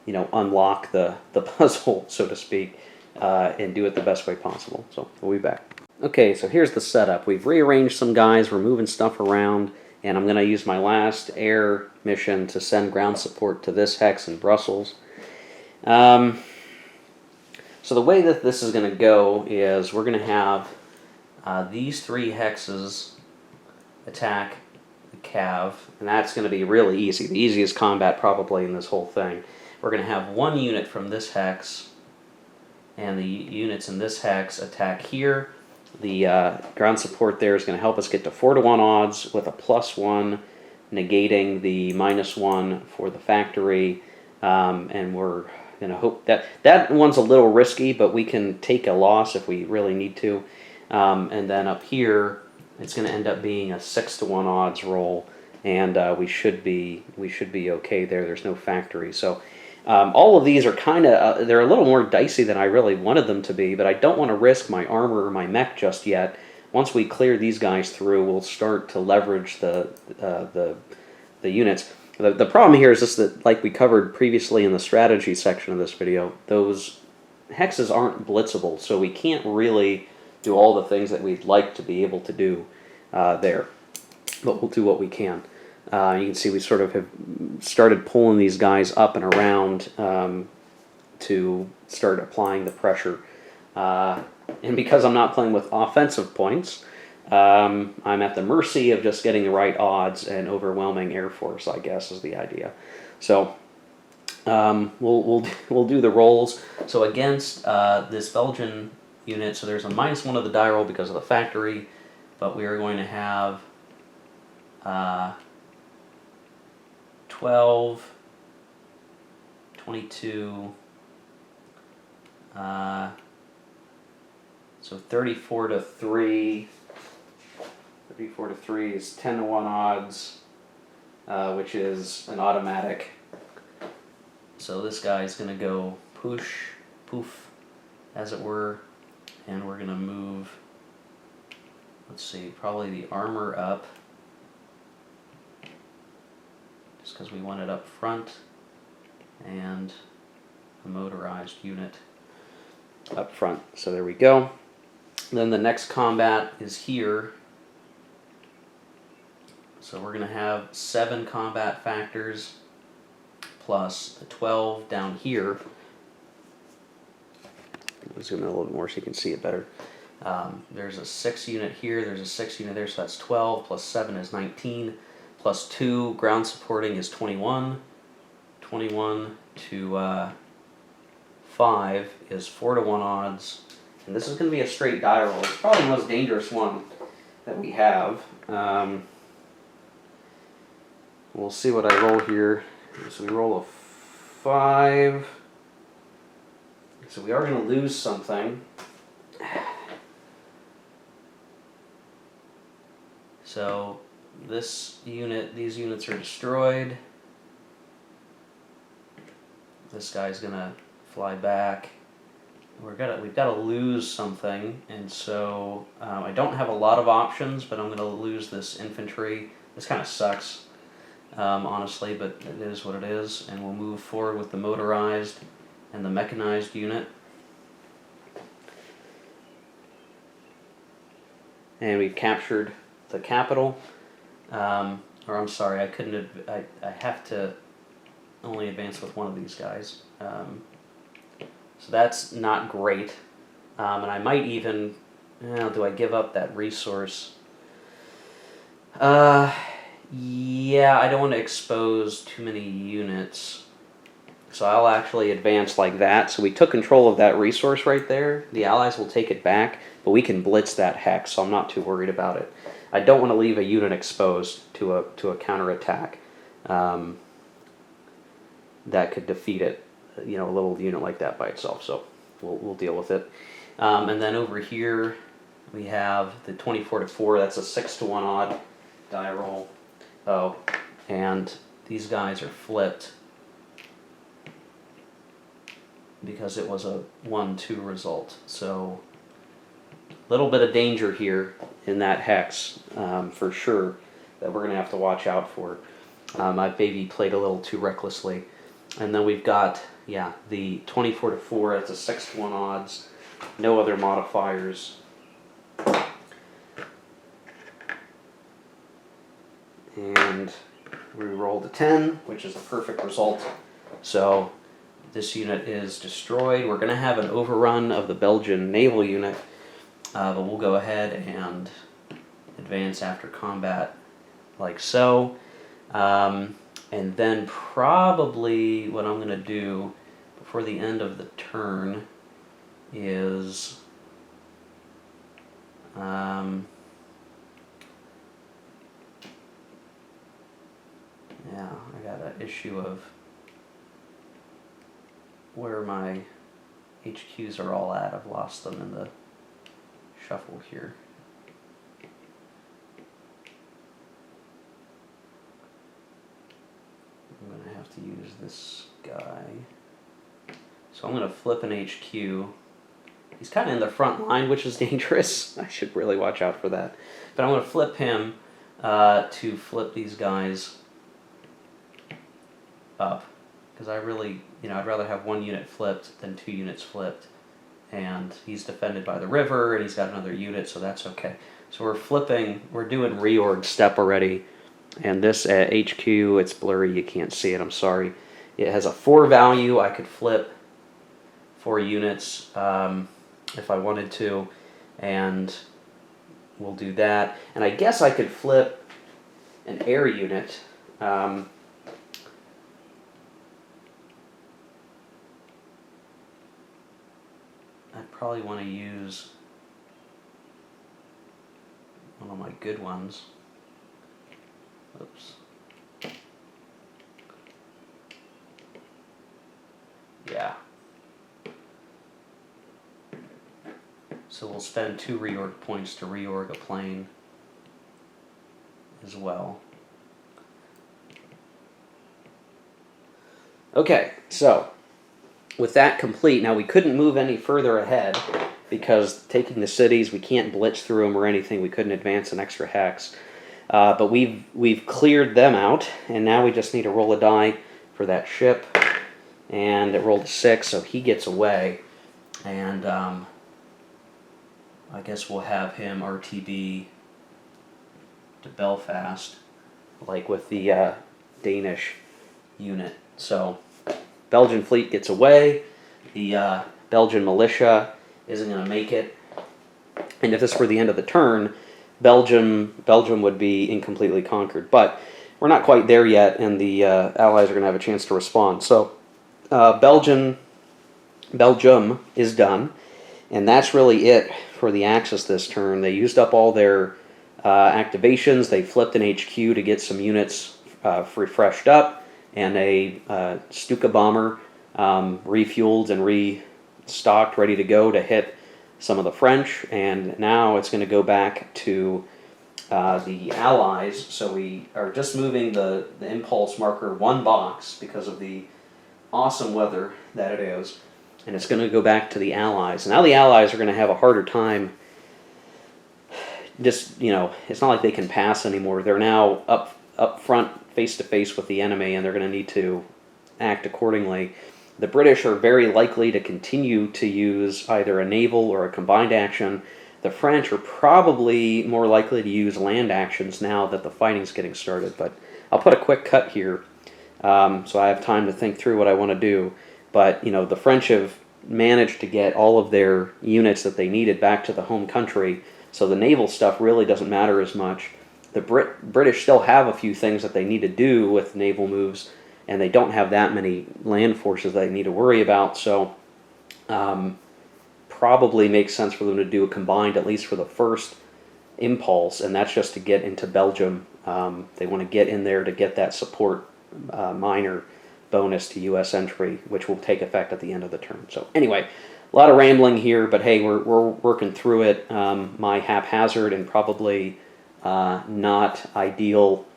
unlock the puzzle, so to speak, and do it the best way possible. So we'll be back. Okay, so here's the setup. We've rearranged some guys. We're moving stuff around. And I'm going to use my last air mission to send ground support to this hex in Brussels. So the way that this is going to go is we're going to have these 3 hexes attack the Cav, and that's going to be really easy. The easiest combat probably in this whole thing. We're going to have 1 unit from this hex, and the units in this hex attack here. The ground support there is going to help us get to 4-to-1 odds with a +1, negating the -1 for the factory, and we're going to hope that one's a little risky, but we can take a loss if we really need to. And then up here, it's going to end up being a 6-to-1 odds roll, and we should be okay there. There's no factory, so all of these are kind of they're a little more dicey than I really wanted them to be, but I don't want to risk my armor or my mech just yet. Once we clear these guys through, we'll start to leverage the units. The problem here is just that, like we covered previously in the strategy section of this video, those hexes aren't blitzable, so we can't really do all the things that we'd like to be able to do there. But we'll do what we can. You can see we sort of have started pulling these guys up and around to start applying the pressure. And because I'm not playing with offensive points, I'm at the mercy of just getting the right odds and overwhelming Air Force, I guess, is the idea. So we'll do the rolls. So against this Belgian unit, so there's a -1 of the die roll because of the factory, but we are going to have 12, 22, so 34 to 3. 34 to 3 is 10-to-1 odds, which is an automatic. So this guy's going to go poof, as it were, and we're going to move, let's see, probably the armor up, just because we want it up front, and the motorized unit up front. So there we go. Then the next combat is here. So we're going to have 7 combat factors plus the 12 down here. I'll zoom in a little bit more so you can see it better. There's a 6 unit here, there's a 6 unit there, so that's 12, plus 7 is 19, plus 2 ground supporting is 21. 21 to 5 is 4-to-1 odds. And this is going to be a straight die roll. It's probably the most dangerous one that we have. We'll see what I roll here. So we roll a 5. So we are going to lose something. So these units are destroyed. This guy's going to fly back. We've got to lose something, and so I don't have a lot of options, but I'm going to lose this infantry. This kind of sucks, honestly, but it is what it is, and we'll move forward with the motorized and the mechanized unit. And we've captured the capital. Or I'm sorry, I couldn't. I have to only advance with one of these guys. So that's not great. And I might even, do I give up that resource? Yeah, I don't want to expose too many units. So I'll actually advance like that. So we took control of that resource right there. The Allies will take it back, but we can blitz that hex, so I'm not too worried about it. I don't want to leave a unit exposed to a counterattack that could defeat it. A little unit like that by itself, so we'll deal with it. And then over here we have the 24-to-4. That's a 6-to-1 odd die roll. Oh, and these guys are flipped because it was a 1-2 result. So a little bit of danger here in that hex, for sure, that we're going to have to watch out for. I've maybe played a little too recklessly. And then we've got, the 24-to-4, that's a 6-to-1 odds, no other modifiers. And we rolled a 10, which is the perfect result. So this unit is destroyed. We're going to have an overrun of the Belgian naval unit, but we'll go ahead and advance after combat like so. And then probably what I'm going to do before the end of the turn is I got an issue of where my HQs are all at. I've lost them in the shuffle here. I'm going to have to use this guy. So I'm going to flip an HQ. He's kind of in the front line, which is dangerous. I should really watch out for that. But I'm going to flip him to flip these guys up. Because I really, I'd rather have 1 unit flipped than 2 units flipped. And he's defended by the river, and he's got another unit, so that's okay. So we're doing reorg step already. And this HQ, it's blurry, you can't see it, I'm sorry. It has a 4 value. I could flip 4 units if I wanted to, and we'll do that. And I guess I could flip an air unit. I'd probably want to use one of my good ones. Oops. Yeah. So we'll spend 2 reorg points to reorg a plane as well. Okay, so with that complete, now we couldn't move any further ahead because taking the cities, we can't blitz through them or anything. We couldn't advance an extra hex. But we've cleared them out, and now we just need to roll a die for that ship. And it rolled a 6, so he gets away. And I guess we'll have him RTB to Belfast, like with the Danish unit. So Belgian fleet gets away. The Belgian militia isn't going to make it. And if this were the end of the turn, Belgium would be incompletely conquered. But we're not quite there yet, and the Allies are going to have a chance to respond. So Belgium is done, and that's really it for the Axis this turn. They used up all their activations. They flipped an HQ to get some units refreshed up, and a Stuka bomber refueled and restocked, ready to go to hit some of the French. And now it's going to go back to the Allies. So we are just moving the impulse marker one box because of the awesome weather that it is. And it's going to go back to the Allies. And now the Allies are going to have a harder time. Just, it's not like they can pass anymore. They're now up front, face to face with the enemy, and they're going to need to act accordingly. The British are very likely to continue to use either a naval or a combined action. The French are probably more likely to use land actions now that the fighting's getting started. But I'll put a quick cut here so I have time to think through what I want to do. But, the French have managed to get all of their units that they needed back to the home country, so the naval stuff really doesn't matter as much. The British still have a few things that they need to do with naval moves, and they don't have that many land forces that they need to worry about, so probably makes sense for them to do a combined, at least for the first impulse, and that's just to get into Belgium. They want to get in there to get that support minor bonus to U.S. entry, which will take effect at the end of the turn. So anyway, a lot of rambling here, but hey, we're working through it. My haphazard and probably not ideal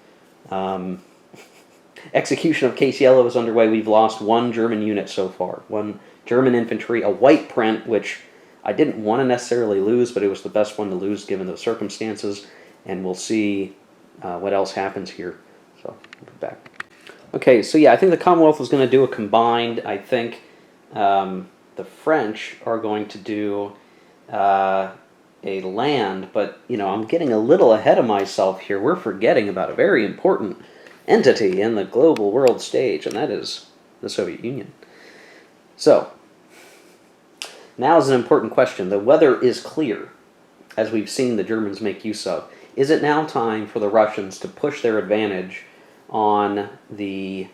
execution of Case Yellow is underway. We've lost one German unit so far, one German infantry, a white print, which I didn't want to necessarily lose, but it was the best one to lose given the circumstances, and we'll see what else happens here. So we'll be back. Okay, so yeah, I think the Commonwealth is going to do a combined. I think the French are going to do a land, but, I'm getting a little ahead of myself here. We're forgetting about a very important entity in the global world stage, and that is the Soviet Union. So, now is an important question. The weather is clear, as we've seen the Germans make use of. Is it now time for the Russians to push their advantage on the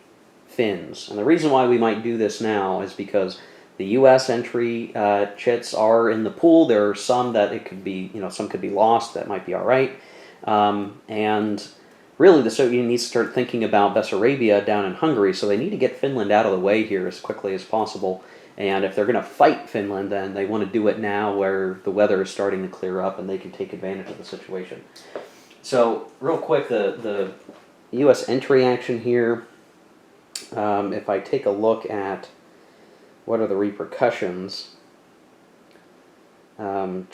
Finns? And the reason why we might do this now is because the U.S. entry chits are in the pool. There are some that it could be, some could be lost. That might be all right. And really, the Soviet Union needs to start thinking about Bessarabia down in Hungary, so they need to get Finland out of the way here as quickly as possible. And if they're going to fight Finland, then they want to do it now where the weather is starting to clear up and they can take advantage of the situation. So, real quick, the U.S. entry action here, if I take a look at what are the repercussions, I'm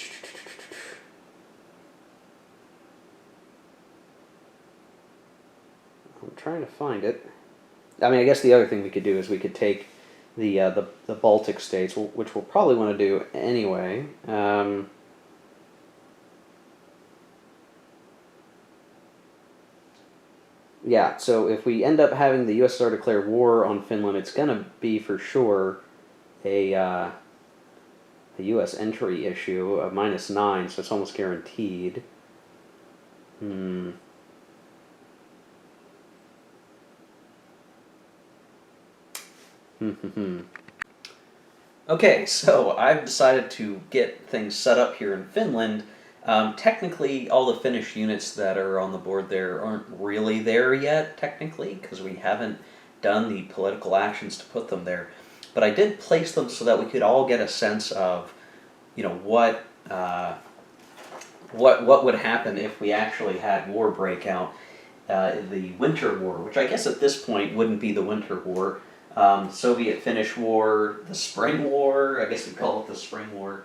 trying to find it. I mean, I guess the other thing we could do is we could take the Baltic states, which we'll probably want to do anyway. Yeah, so if we end up having the USSR declare war on Finland, it's going to be for sure a U.S. entry issue of -9, so it's almost guaranteed. Okay, so I've decided to get things set up here in Finland. Technically, all the Finnish units that are on the board there aren't really there yet, technically, because we haven't done the political actions to put them there. But I did place them so that we could all get a sense of, what would happen if we actually had war break out, the Winter War, which I guess at this point wouldn't be the Winter War. Soviet-Finnish War, the Spring War, I guess we call it the Spring War.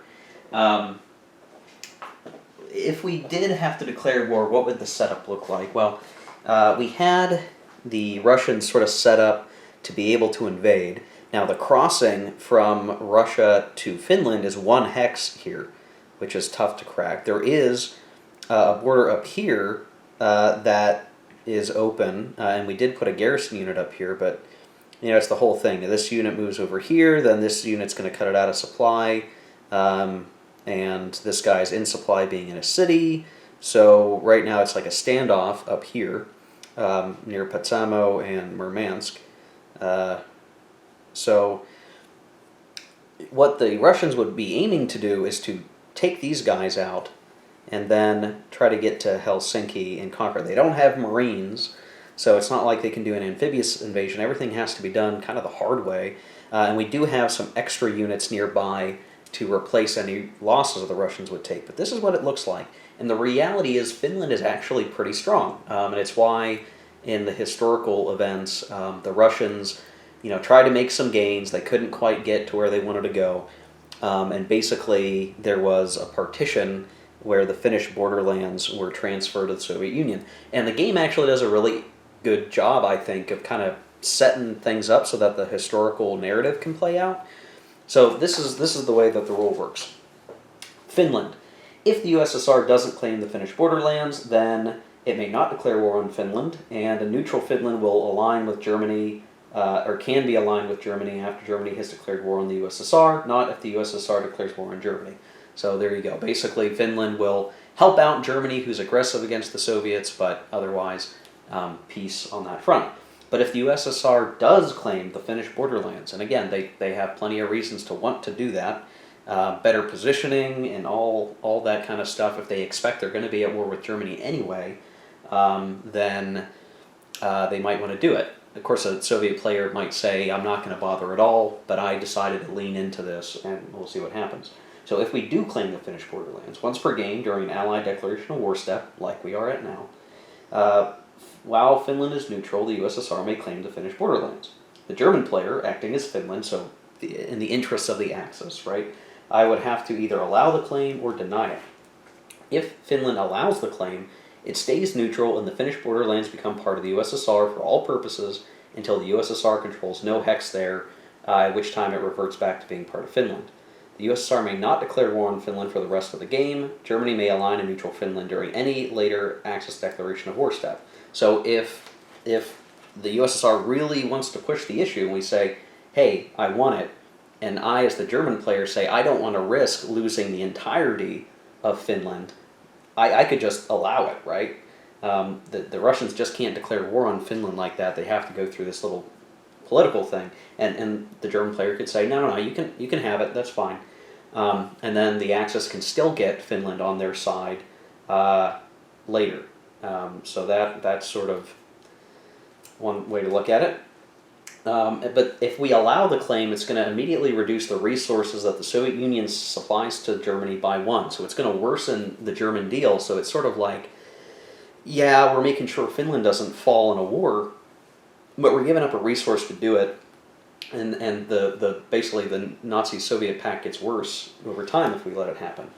If we did have to declare war, what would the setup look like? Well, we had the Russians sort of set up to be able to invade. Now, the crossing from Russia to Finland is 1 hex here. which is tough to crack. There is a border up here that is open, and we did put a garrison unit up here, but it's the whole thing. This unit moves over here, then this unit's going to cut it out of supply, and this guy's in supply being in a city. So right now it's like a standoff up here near Petsamo and Murmansk. So what the Russians would be aiming to do is to take these guys out and then try to get to Helsinki and conquer. They don't have marines, so it's not like they can do an amphibious invasion. Everything has to be done kind of the hard way. And we do have some extra units nearby to replace any losses the Russians would take. But this is what it looks like. And the reality is Finland is actually pretty strong. And it's why in the historical events the Russians tried to make some gains. They couldn't quite get to where they wanted to go. And basically there was a partition where the Finnish borderlands were transferred to the Soviet Union. And the game actually does a really good job, I think, of kind of setting things up so that the historical narrative can play out. So this is the way that the rule works. Finland. If the USSR doesn't claim the Finnish borderlands, then it may not declare war on Finland, and a neutral Finland will align with Germany, or can be aligned with Germany after Germany has declared war on the USSR, not if the USSR declares war on Germany. So there you go. Basically, Finland will help out Germany, who's aggressive against the Soviets, but otherwise peace on that front. But if the USSR does claim the Finnish borderlands, and again, they have plenty of reasons to want to do that, better positioning and all that kind of stuff, if they expect they're going to be at war with Germany anyway, then they might want to do it. Of course, a Soviet player might say, I'm not going to bother at all, but I decided to lean into this, and we'll see what happens. So if we do claim the Finnish borderlands, once per game during an Allied declaration of war step, like we are at now, while Finland is neutral, the USSR may claim the Finnish borderlands. The German player, acting as Finland, so in the interests of the Axis, right, I would have to either allow the claim or deny it. If Finland allows the claim, it stays neutral and the Finnish borderlands become part of the USSR for all purposes until the USSR controls no hex there, at which time it reverts back to being part of Finland. The USSR may not declare war on Finland for the rest of the game. Germany may align a neutral Finland during any later Axis declaration of war step. So if the USSR really wants to push the issue and we say, hey, I want it, and I, as the German player, say, I don't want to risk losing the entirety of Finland, I could just allow it, right? The Russians just can't declare war on Finland like that. They have to go through this little political thing. And the German player could say, no, you can have it, that's fine. And then the Axis can still get Finland on their side later. So that's sort of one way to look at it. But if we allow the claim, it's going to immediately reduce the resources that the Soviet Union supplies to Germany by 1. So it's going to worsen the German deal. So it's sort of like, yeah, we're making sure Finland doesn't fall in a war, but we're giving up a resource to do it. And basically the Nazi-Soviet pact gets worse over time if we let it happen.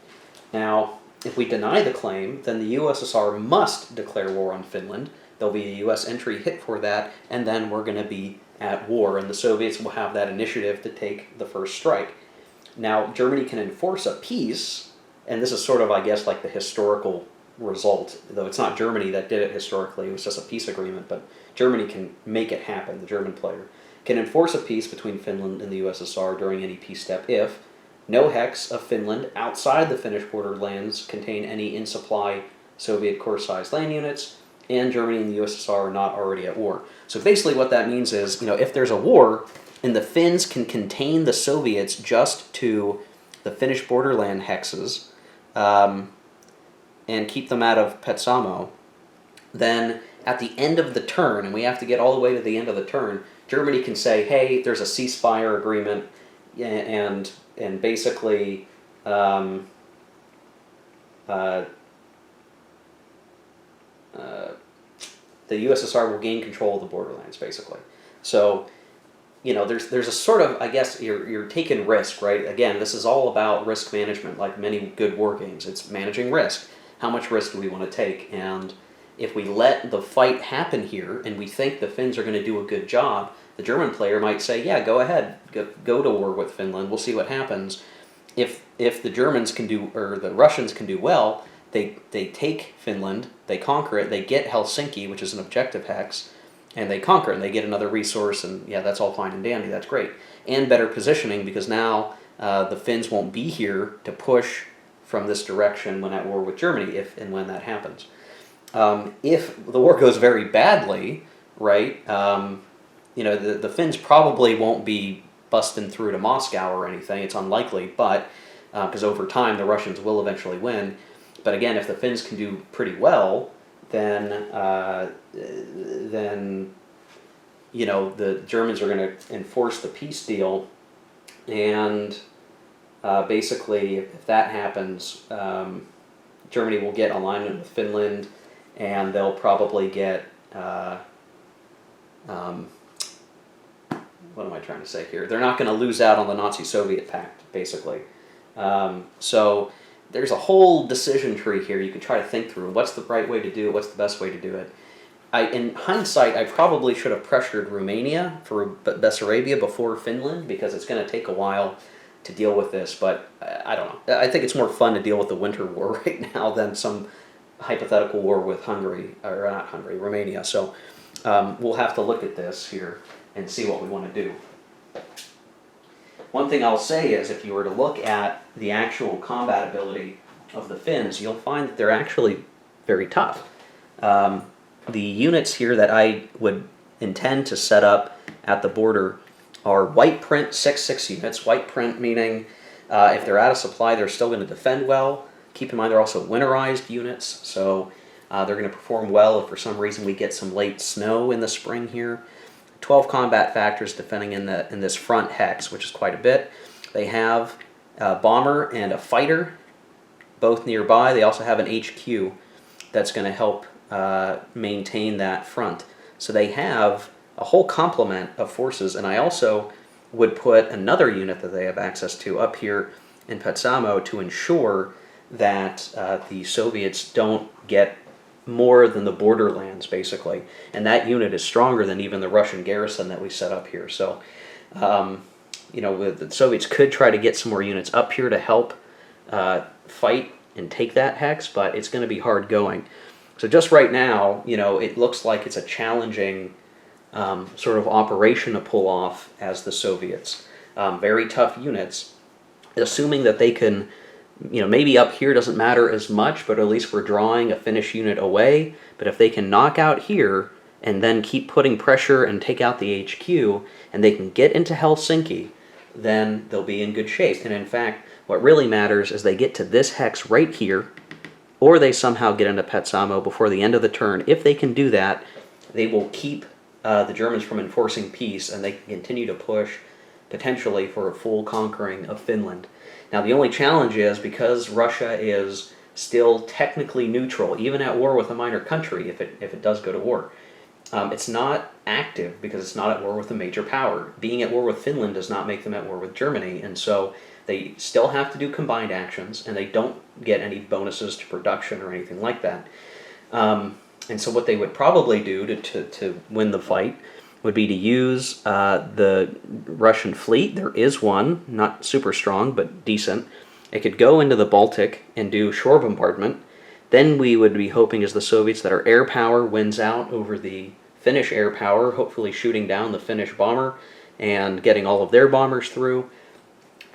Now, if we deny the claim, then the USSR must declare war on Finland. There'll be a US entry hit for that, and then we're going to be at war, and the Soviets will have that initiative to take the first strike. Now, Germany can enforce a peace, and this is sort of, I guess, like the historical result, though it's not Germany that did it historically, it was just a peace agreement, but Germany can make it happen, the German player can enforce a peace between Finland and the USSR during any peace step if no hex of Finland outside the Finnish borderlands contain any in-supply Soviet Corps-sized land units, and Germany and the USSR are not already at war. So basically what that means is, if there's a war, and the Finns can contain the Soviets just to the Finnish borderland hexes, and keep them out of Petsamo, then at the end of the turn, and we have to get all the way to the end of the turn, Germany can say, hey, there's a ceasefire agreement, and basically the USSR will gain control of the borderlands, basically. So, there's a sort of, I guess, you're taking risk, right? Again, this is all about risk management, like many good war games. It's managing risk. How much risk do we want to take? And if we let the fight happen here, and we think the Finns are going to do a good job, the German player might say, yeah, go ahead, go to war with Finland, we'll see what happens. if the Germans can do, or the Russians can do well, they take Finland, they conquer it, they get Helsinki, which is an objective hex, and they conquer it, and they get another resource, and yeah, that's all fine and dandy, that's great. And better positioning, because now the Finns won't be here to push from this direction when at war with Germany, if and when that happens. If the war goes very badly, right, the Finns probably won't be busting through to Moscow or anything. It's unlikely, but because over time the Russians will eventually win. But again, if the Finns can do pretty well, then the Germans are going to enforce the peace deal, and basically, if that happens, Germany will get alignment with Finland, and they'll probably get what am I trying to say here? They're not going to lose out on the Nazi-Soviet pact, basically. So there's a whole decision tree here you can try to think through. What's the right way to do it? What's the best way to do it? In hindsight, I probably should have pressured Romania for Bessarabia before Finland, because it's going to take a while to deal with this, but I don't know. I think it's more fun to deal with the Winter War right now than some hypothetical war with Romania. So we'll have to look at this here and see what we want to do. One thing I'll say is, if you were to look at the actual combat ability of the Finns, you'll find that they're actually very tough. The units here that I would intend to set up at the border are white print 6/6 units. White print meaning if they're out of supply, they're still going to defend well. Keep in mind they're also winterized units, so they're going to perform well if for some reason we get some late snow in the spring here. 12 combat factors defending in this front hex, which is quite a bit. They have a bomber and a fighter, both nearby. They also have an HQ that's going to help maintain that front. So they have a whole complement of forces, and I also would put another unit that they have access to up here in Petsamo to ensure that the Soviets don't get more than the borderlands, basically. And that unit is stronger than even the Russian garrison that we set up here. So, the Soviets could try to get some more units up here to help fight and take that hex, but it's going to be hard going. So just right now, it looks like it's a challenging sort of operation to pull off as the Soviets. Very tough units, assuming that they can, maybe up here doesn't matter as much, but at least we're drawing a Finnish unit away. But if they can knock out here and then keep putting pressure and take out the HQ, and they can get into Helsinki, then they'll be in good shape. And in fact, what really matters is they get to this hex right here, or they somehow get into Petsamo before the end of the turn. If they can do that, they will keep the Germans from enforcing peace, and they can continue to push potentially for a full conquering of Finland. Now, the only challenge is, because Russia is still technically neutral, even at war with a minor country, if it does go to war, it's not active because it's not at war with a major power. Being at war with Finland does not make them at war with Germany, and so they still have to do combined actions, and they don't get any bonuses to production or anything like that. And so what they would probably do to win the fight would be to use the Russian fleet. There is one, not super strong, but decent. It could go into the Baltic and do shore bombardment. Then we would be hoping as the Soviets that our air power wins out over the Finnish air power, hopefully shooting down the Finnish bomber and getting all of their bombers through,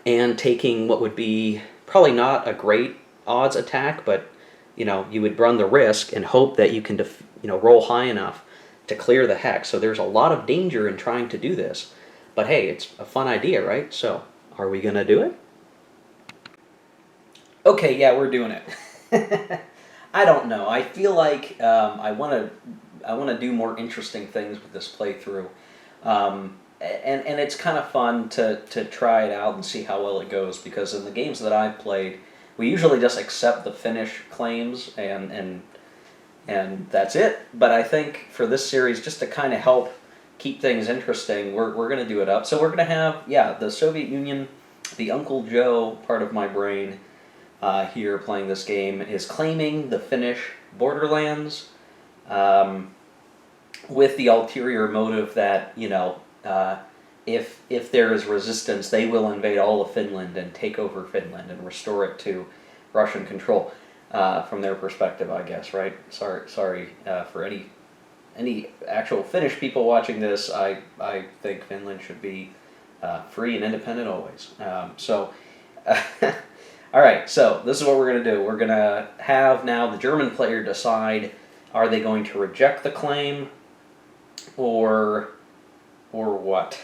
and taking what would be probably not a great odds attack, but you would run the risk and hope that you can roll high enough to clear the hex. So there's a lot of danger in trying to do this, but hey, it's a fun idea, right? So are we gonna do it? Okay, yeah, we're doing it. I don't know. I feel like I want to do more interesting things with this playthrough, and it's kind of fun to try it out and see how well it goes, because in the games that I've played, we usually just accept the Finnish claims and that's it. But I think for this series, just to kind of help keep things interesting, we're going to do it up. So we're going to have, the Soviet Union, the Uncle Joe part of my brain here playing this game is claiming the Finnish borderlands with the ulterior motive that, if there is resistance, they will invade all of Finland and take over Finland and restore it to Russian control. From their perspective, I guess, right? Sorry for any actual Finnish people watching this. I think Finland should be free and independent always. All right. So this is what we're going to do. We're going to have now the German player decide: are they going to reject the claim, or what?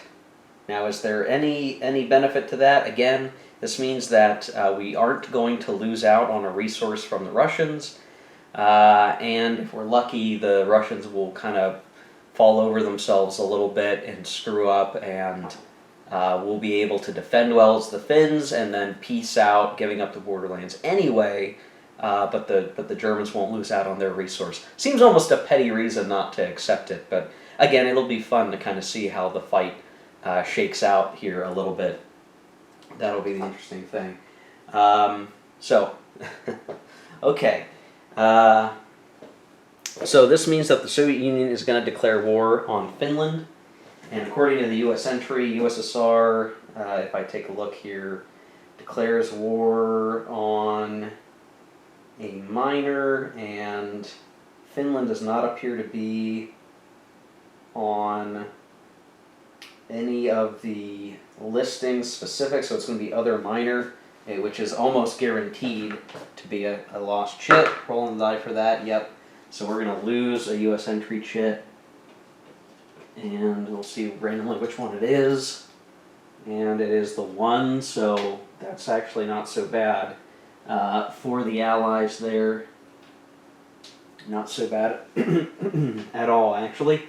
Now, is there any benefit to that? Again, this means that we aren't going to lose out on a resource from the Russians, and if we're lucky, the Russians will kind of fall over themselves a little bit and screw up, and we'll be able to defend well as the Finns, and then peace out, giving up the borderlands anyway. But the Germans won't lose out on their resource. Seems almost a petty reason not to accept it, but again, it'll be fun to kind of see how the fight shakes out here a little bit. That'll be the interesting thing. Okay. So this means that the Soviet Union is going to declare war on Finland. And according to the U.S. entry, USSR, if I take a look here, declares war on a minor, and Finland does not appear to be on any of the listings specific, so it's going to be other minor, which is almost guaranteed to be a lost chit. Rolling the die for that, yep. So we're going to lose a U.S. entry chit, and we'll see randomly which one it is, and it is the 1, so that's actually not so bad for the Allies there. Not so bad at all, actually.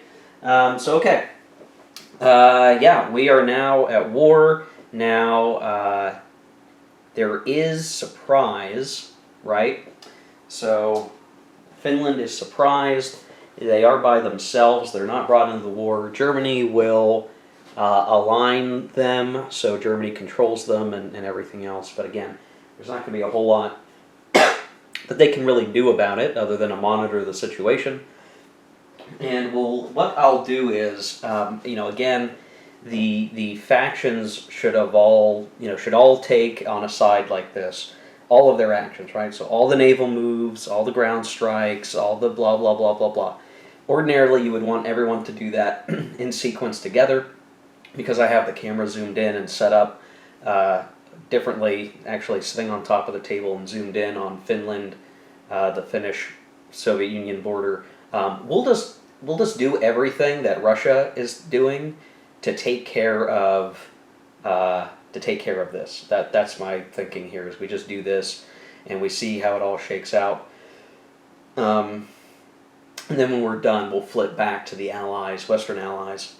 Okay. Yeah, we are now at war. Now, there is surprise, right? So, Finland is surprised. They are by themselves. They're not brought into the war. Germany will align them, so Germany controls them and everything else. But again, there's not going to be a whole lot that they can really do about it other than to monitor the situation. And what I'll do is, again, the factions should all take on a side like this all of their actions, right? So all the naval moves, all the ground strikes, all the blah blah blah blah blah. Ordinarily, you would want everyone to do that in sequence together, because I have the camera zoomed in and set up differently, actually sitting on top of the table and zoomed in on Finland, the Finnish-Soviet Union border. We'll just do everything that Russia is doing to take care of this. That's my thinking here. Is we just do this and we see how it all shakes out. And then when we're done, we'll flip back to the Allies, Western Allies,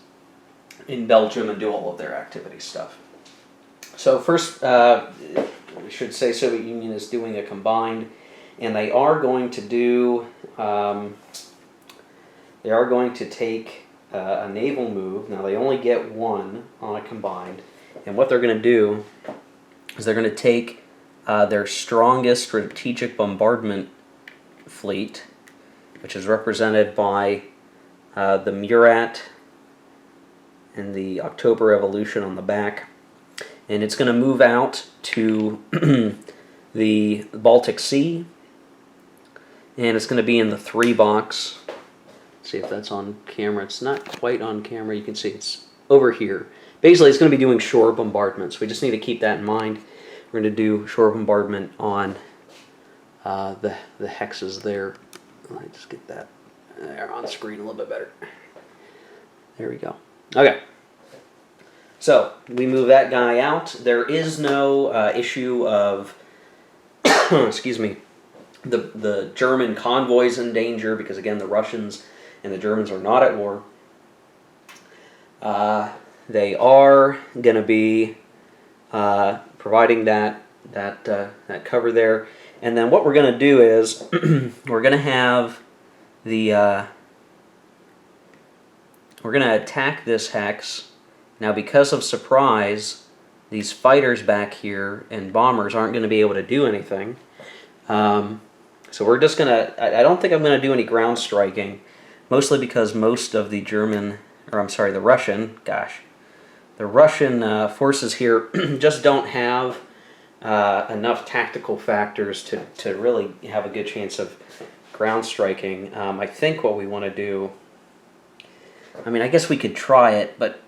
in Belgium and do all of their activity stuff. So first, we should say Soviet Union is doing a combined, and they are going to do. They are going to take a naval move. Now they only get one on a combined, and what they're going to do is they're going to take their strongest strategic bombardment fleet, which is represented by the Murat and the October Revolution on the back. And it's going to move out to the Baltic Sea, and it's going to be in the 3 box. Let's see if that's on camera. It's not quite on camera. You can see it's over here. Basically, it's going to be doing shore bombardments. We just need to keep that in mind. We're going to do shore bombardment on the hexes there. Let me just get that there on screen a little bit better. There we go. Okay. So, we move that guy out. There is no issue of, excuse me, the German convoys in danger, because again, the Russians and the Germans are not at war. They are going to be providing that cover there. And then what we're going to do is we're going to have we're going to attack this hex. Now, because of surprise, these fighters back here and bombers aren't going to be able to do anything. So we're just going to, I don't think I'm going to do any ground striking, mostly because most of the the the Russian forces here just don't have enough tactical factors to really have a good chance of ground striking. I think what we want to do, I mean, I guess we could try it, but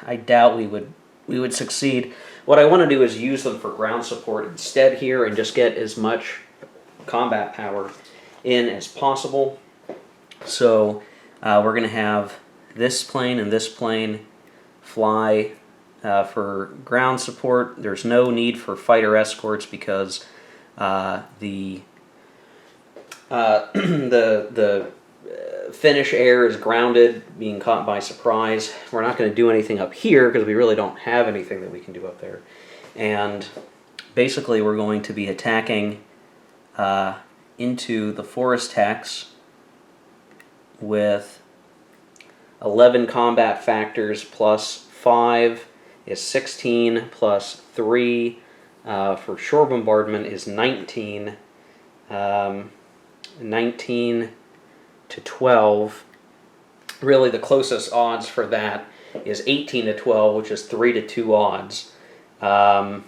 I doubt we would succeed. What I want to do is use them for ground support instead here and just get as much combat power in as possible. So we're going to have this plane and this plane fly for ground support. There's no need for fighter escorts because the Finnish air is grounded, being caught by surprise. We're not going to do anything up here because we really don't have anything that we can do up there. And basically we're going to be attacking into the forest hex with 11 combat factors plus 5 is 16 plus 3 for shore bombardment is 19. 19 to 12. Really the closest odds for that is 18 to 12, which is 3 to 2 odds. And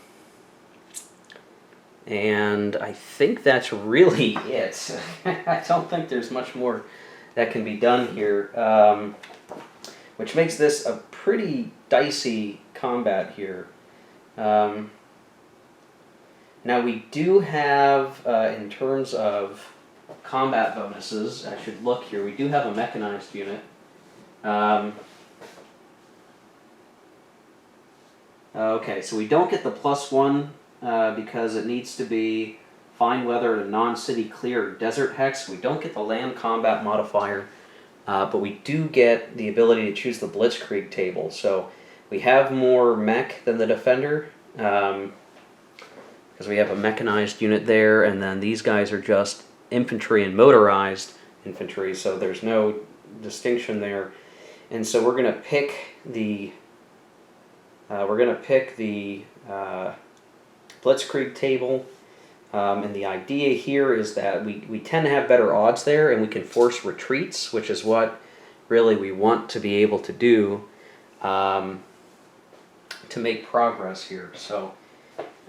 I think that's really it. I don't think there's much more that can be done here, which makes this a pretty dicey combat here. Now we do have, in terms of combat bonuses, I should look here, we do have a mechanized unit. Okay, so we don't get the +1 because it needs to be fine weather at a non-city clear desert hex. We don't get the land combat modifier, but we do get the ability to choose the blitzkrieg table. So we have more mech than the defender because we have a mechanized unit there, and then these guys are just infantry and motorized infantry, so there's no distinction there. And so we're going to pick the blitzkrieg table, and the idea here is that we tend to have better odds there, and we can force retreats, which is what really we want to be able to do to make progress here. So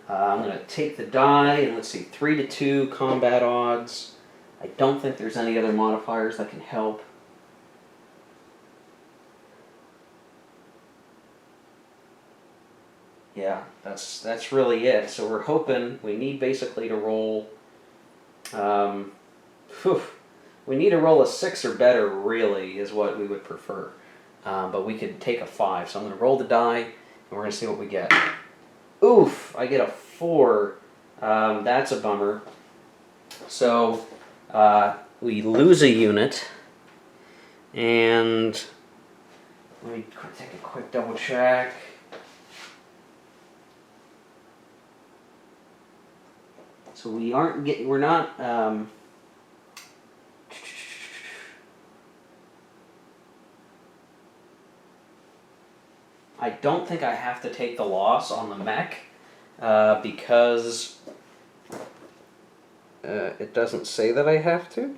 I'm going to take the die, and let's see, 3 to 2 combat odds. I don't think there's any other modifiers that can help. Yeah, that's really it. So we're hoping, we need basically to roll, we need to roll a 6 or better, really, is what we would prefer. But we could take a 5. So I'm going to roll the die, and we're going to see what we get. Oof, I get a 4. That's a bummer. So we lose a unit, and let me take a quick double check. So we aren't getting, we're not, I don't think I have to take the loss on the mech because it doesn't say that I have to.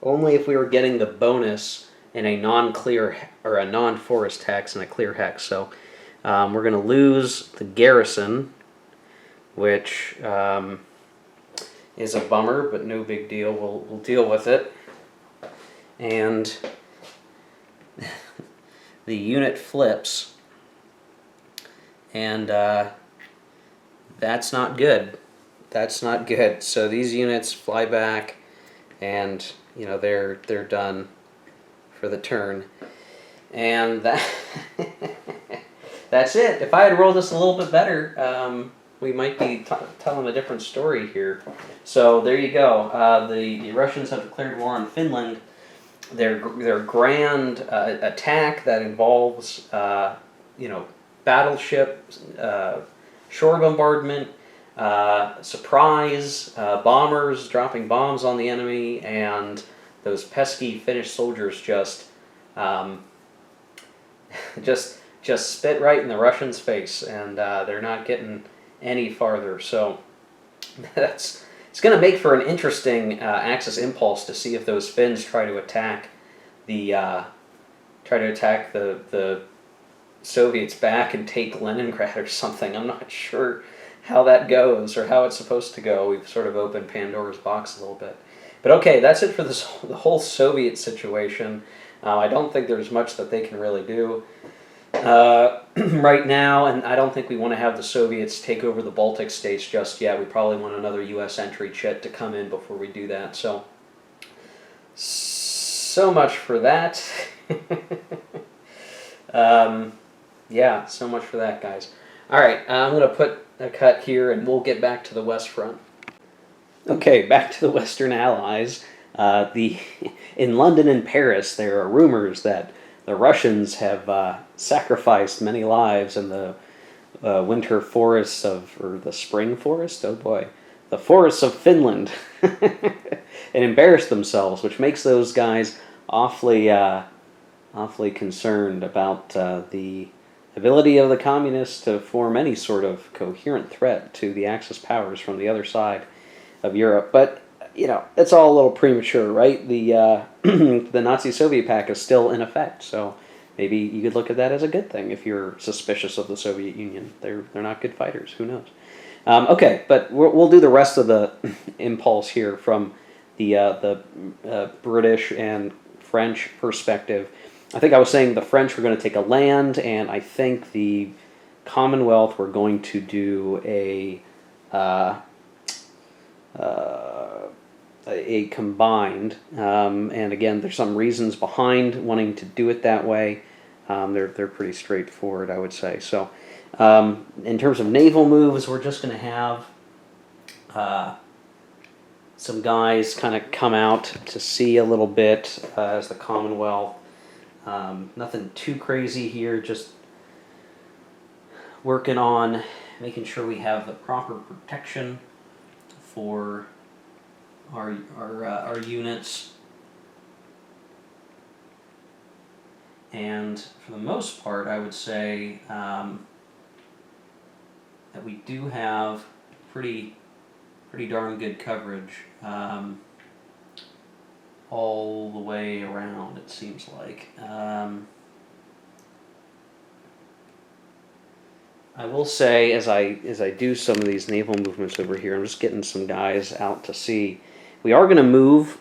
Only if we were getting the bonus in a non-clear or a non-forest hex and a clear hex. So we're going to lose the garrison, which is a bummer, but no big deal. We'll deal with it. And the unit flips, and that's not good. That's not good. So these units fly back, and you know they're done for the turn. And that's it. If I had rolled this a little bit better, we might be telling a different story here. So there you go. The Russians have declared war on Finland. Their grand attack that involves battleship, shore bombardment, surprise, bombers dropping bombs on the enemy, and those pesky Finnish soldiers just spit right in the Russians' face, and they're not getting any farther. So it's going to make for an interesting Axis impulse to see if those Finns try to attack the try to attack the Soviets back and take Leningrad or something. I'm not sure how that goes or how it's supposed to go. We've sort of opened Pandora's box a little bit. But okay, that's it for the whole Soviet situation. I don't think there's much that they can really do right now, and I don't think we want to have the Soviets take over the Baltic states just yet. We probably want another U.S. entry chit to come in before we do that. So much for that. Yeah, so much for that, guys. All right, I'm going to put a cut here, and we'll get back to the West Front. Okay, back to the Western Allies. In London and Paris, there are rumors that the Russians have sacrificed many lives in the winter forests or the spring forest, oh boy, the forests of Finland, and embarrassed themselves, which makes those guys awfully concerned about the ability of the communists to form any sort of coherent threat to the Axis powers from the other side of Europe. But it's all a little premature, right? The the Nazi-Soviet pact is still in effect, so maybe you could look at that as a good thing if you're suspicious of the Soviet Union. They're not good fighters. Who knows? Okay, but we'll do the rest of the impulse here from the British and French perspective. I think I was saying the French were going to take a land, and I think the Commonwealth were going to do a combined, and again, there's some reasons behind wanting to do it that way. They're pretty straightforward, I would say. So, in terms of naval moves, we're just going to have some guys kind of come out to sea a little bit as the Commonwealth. Nothing too crazy here, just working on making sure we have the proper protection for our units, and for the most part, I would say that we do have pretty darn good coverage all the way around. It seems like. I will say, as I do some of these naval movements over here, I'm just getting some guys out to sea. We are going to move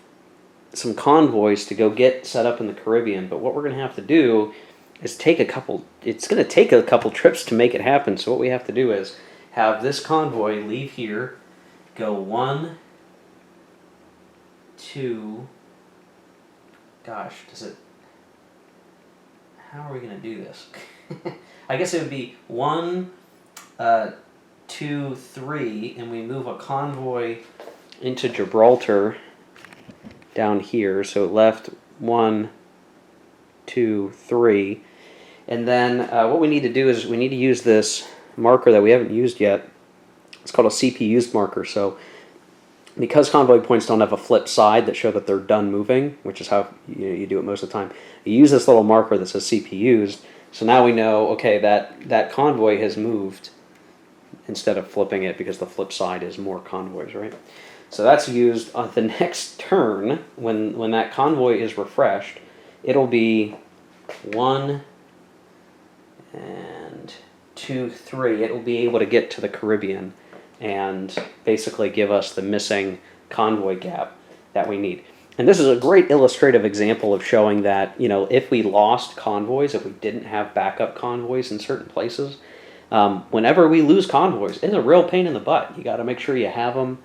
some convoys to go get set up in the Caribbean, but what we're going to have to do is it's going to take a couple trips to make it happen. So what we have to do is have this convoy leave here, go 1, 2, gosh, how are we going to do this? I guess it would be 1, 2, 3, and we move a convoy into Gibraltar down here. So it left 1, 2, 3. And then what we need to do is we need to use this marker that we haven't used yet. It's called a CP used marker. So because convoy points don't have a flip side that show that they're done moving, which is how you do it most of the time, you use this little marker that says CP used. So now we know, okay, that convoy has moved instead of flipping it, because the flip side is more convoys, right? So that's used on the next turn. When that convoy is refreshed, it'll be 1 and 2, 3. It will be able to get to the Caribbean and basically give us the missing convoy gap that we need. And this is a great illustrative example of showing that, if we lost convoys, if we didn't have backup convoys in certain places, whenever we lose convoys, it's a real pain in the butt. You got to make sure you have them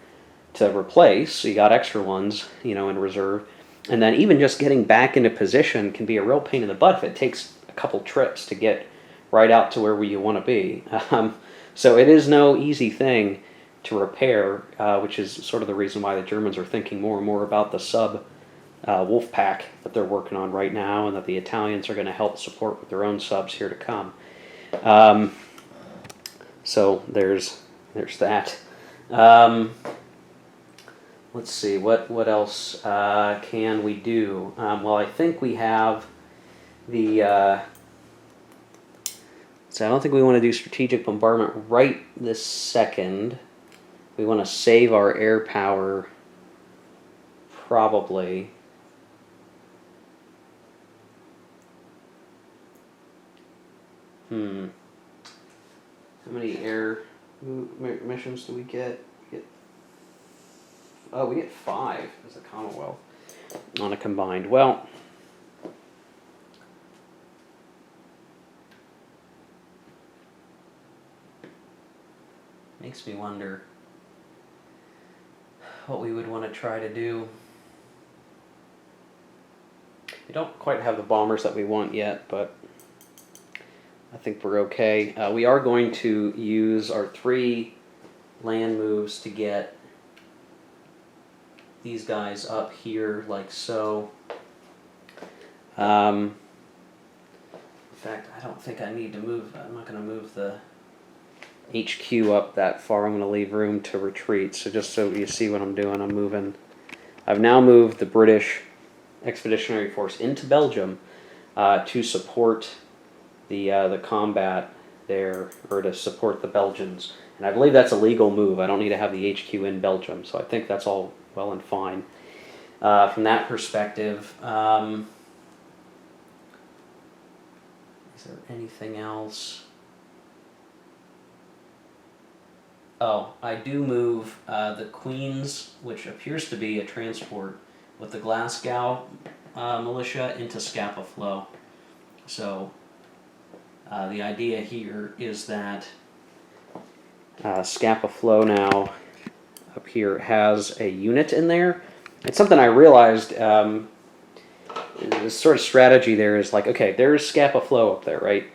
to replace, so you got extra ones, in reserve. And then even just getting back into position can be a real pain in the butt if it takes a couple trips to get right out to where you want to be. So it is no easy thing to repair, which is sort of the reason why the Germans are thinking more and more about the sub wolf pack that they're working on right now, and that the Italians are going to help support with their own subs here to come. So there's that. Let's see, what else can we do? Well, I think we have the... So I don't think we want to do strategic bombardment right this second. We want to save our air power, probably. How many air missions do we get? We get 5 as a Commonwealth on a combined. Well, makes me wonder what we would want to try to do. We don't quite have the bombers that we want yet, but I think we're okay. We are going to use our 3 land moves to get these guys up here like so. In fact, I don't think I need to move. I'm not going to move the HQ up that far. I'm going to leave room to retreat. So just so you see what I'm doing, I'm moving. I've now moved the British Expeditionary Force into Belgium to support the combat there, or to support the Belgians. And I believe that's a legal move. I don't need to have the HQ in Belgium, so I think that's all well and fine. From that perspective, is there anything else? Oh, I do move the Queen's, which appears to be a transport, with the Glasgow militia into Scapa Flow. So the idea here is that Scapa Flow now up here has a unit in there. It's something I realized. The sort of strategy there is like, okay, there's Scapa Flow up there, right?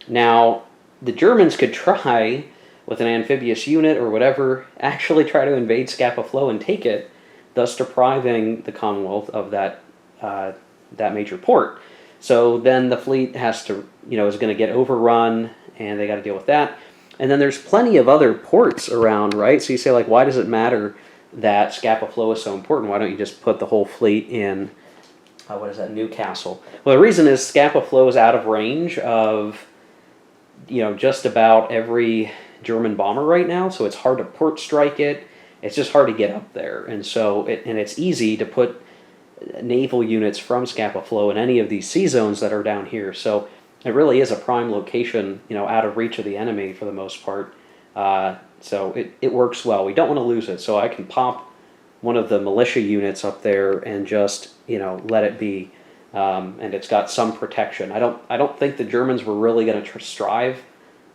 Now, the Germans could try with an amphibious unit or whatever, actually try to invade Scapa Flow and take it, thus depriving the Commonwealth of that major port. So then the fleet has to, is going to get overrun, and they got to deal with that. And then there's plenty of other ports around, right? So you say, like, why does it matter that Scapa Flow is so important? Why don't you just put the whole fleet in, Newcastle? Well, the reason is Scapa Flow is out of range of, just about every German bomber right now, so it's hard to port strike it. It's just hard to get up there. And so, it's easy to put naval units from Scapa Flow in any of these sea zones that are down here. So it really is a prime location, out of reach of the enemy for the most part. So it works well. We don't want to lose it. So I can pop one of the militia units up there and just, let it be. And it's got some protection. I don't think the Germans were really going to strive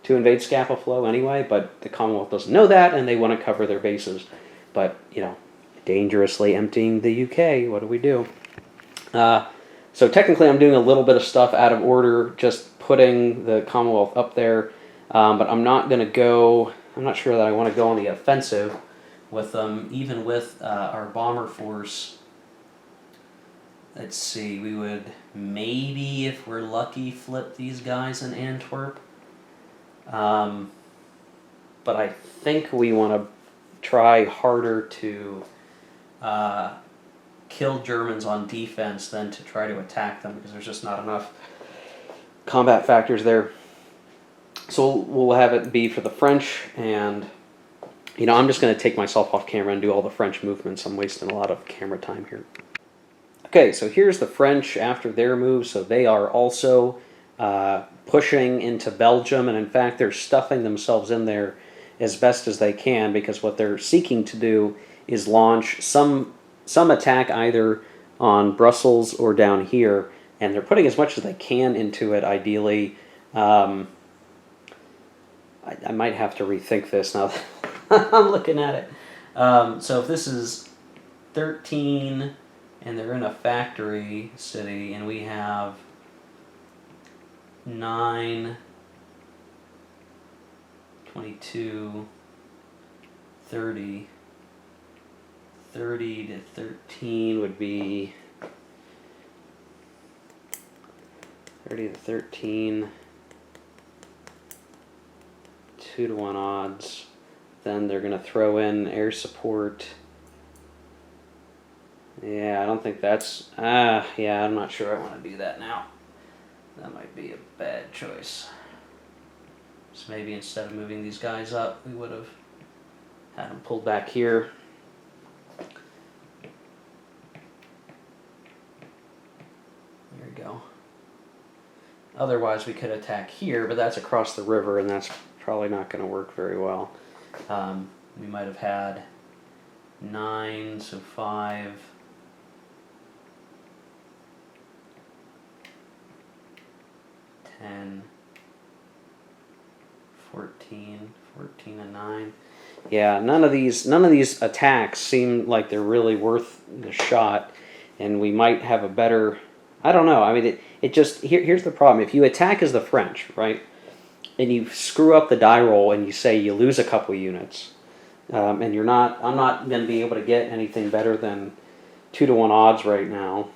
to invade Scapa Flow anyway, but the Commonwealth doesn't know that, and they want to cover their bases. But, dangerously emptying the UK, what do we do? So technically I'm doing a little bit of stuff out of order, just putting the Commonwealth up there, but I'm not sure that I want to go on the offensive with them, even with our bomber force. Let's see, we would maybe, if we're lucky, flip these guys in Antwerp. But I think we want to try harder to kill Germans on defense than to try to attack them, because there's just not enough combat factors there. So we'll have it be for the French, and I'm just going to take myself off camera and do all the French movements. I'm wasting a lot of camera time here. Okay, so here's the French after their move. So they are also pushing into Belgium, and in fact they're stuffing themselves in there as best as they can, because what they're seeking to do is launch some attack either on Brussels or down here, and they're putting as much as they can into it, ideally. I might have to rethink this now that I'm looking at it. So if this is 13 and they're in a factory city, and we have 9, 22, 30 to 13 would be 30 to 13, 2-to-1 odds. Then they're going to throw in air support. Yeah, I don't think that's... yeah, I'm not sure I want to do that now. That might be a bad choice. So maybe instead of moving these guys up, we would have had them pulled back here. There we go. Otherwise, we could attack here, but that's across the river, and that's probably not going to work very well. We might have had 9, so 5. 10, 14 and 9. Yeah, none of these attacks seem like they're really worth the shot, and we might have a better. I don't know. I mean, it just here's the problem. If you attack as the French, right, and you screw up the die roll, and you say you lose a couple units, and I'm not going to be able to get anything better than 2-to-1 odds right now.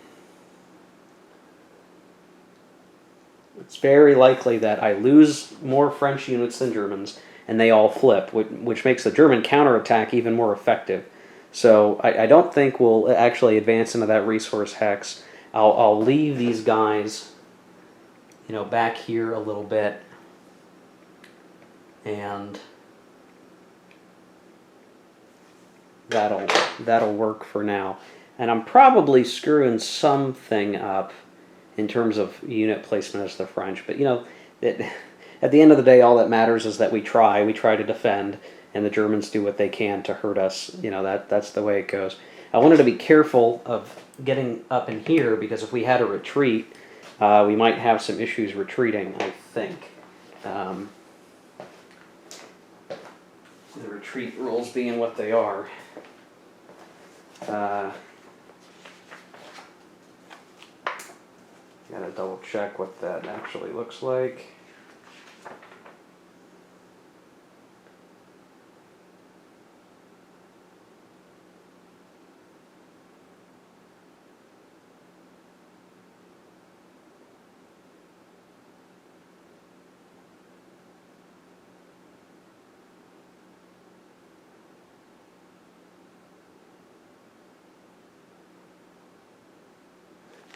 It's very likely that I lose more French units than Germans, and they all flip, which makes the German counterattack even more effective. So I don't think we'll actually advance into that resource hex. I'll leave these guys, back here a little bit, and that'll work for now. And I'm probably screwing something up in terms of unit placement as the French. But, at the end of the day, all that matters is that we try to defend, and the Germans do what they can to hurt us. That's the way it goes. I wanted to be careful of getting up in here, because if we had a retreat, we might have some issues retreating, I think. The retreat rules being what they are. Gotta double check what that actually looks like.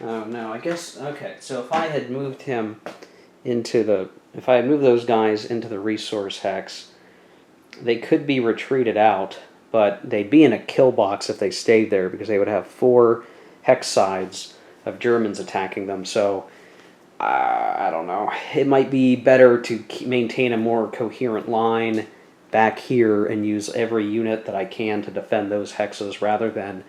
Oh no, I guess, okay, so if I had moved him if I had moved those guys into the resource hex, they could be retreated out, but they'd be in a kill box if they stayed there, because they would have 4 hex sides of Germans attacking them. So I don't know, it might be better to maintain a more coherent line back here and use every unit that I can to defend those hexes, rather than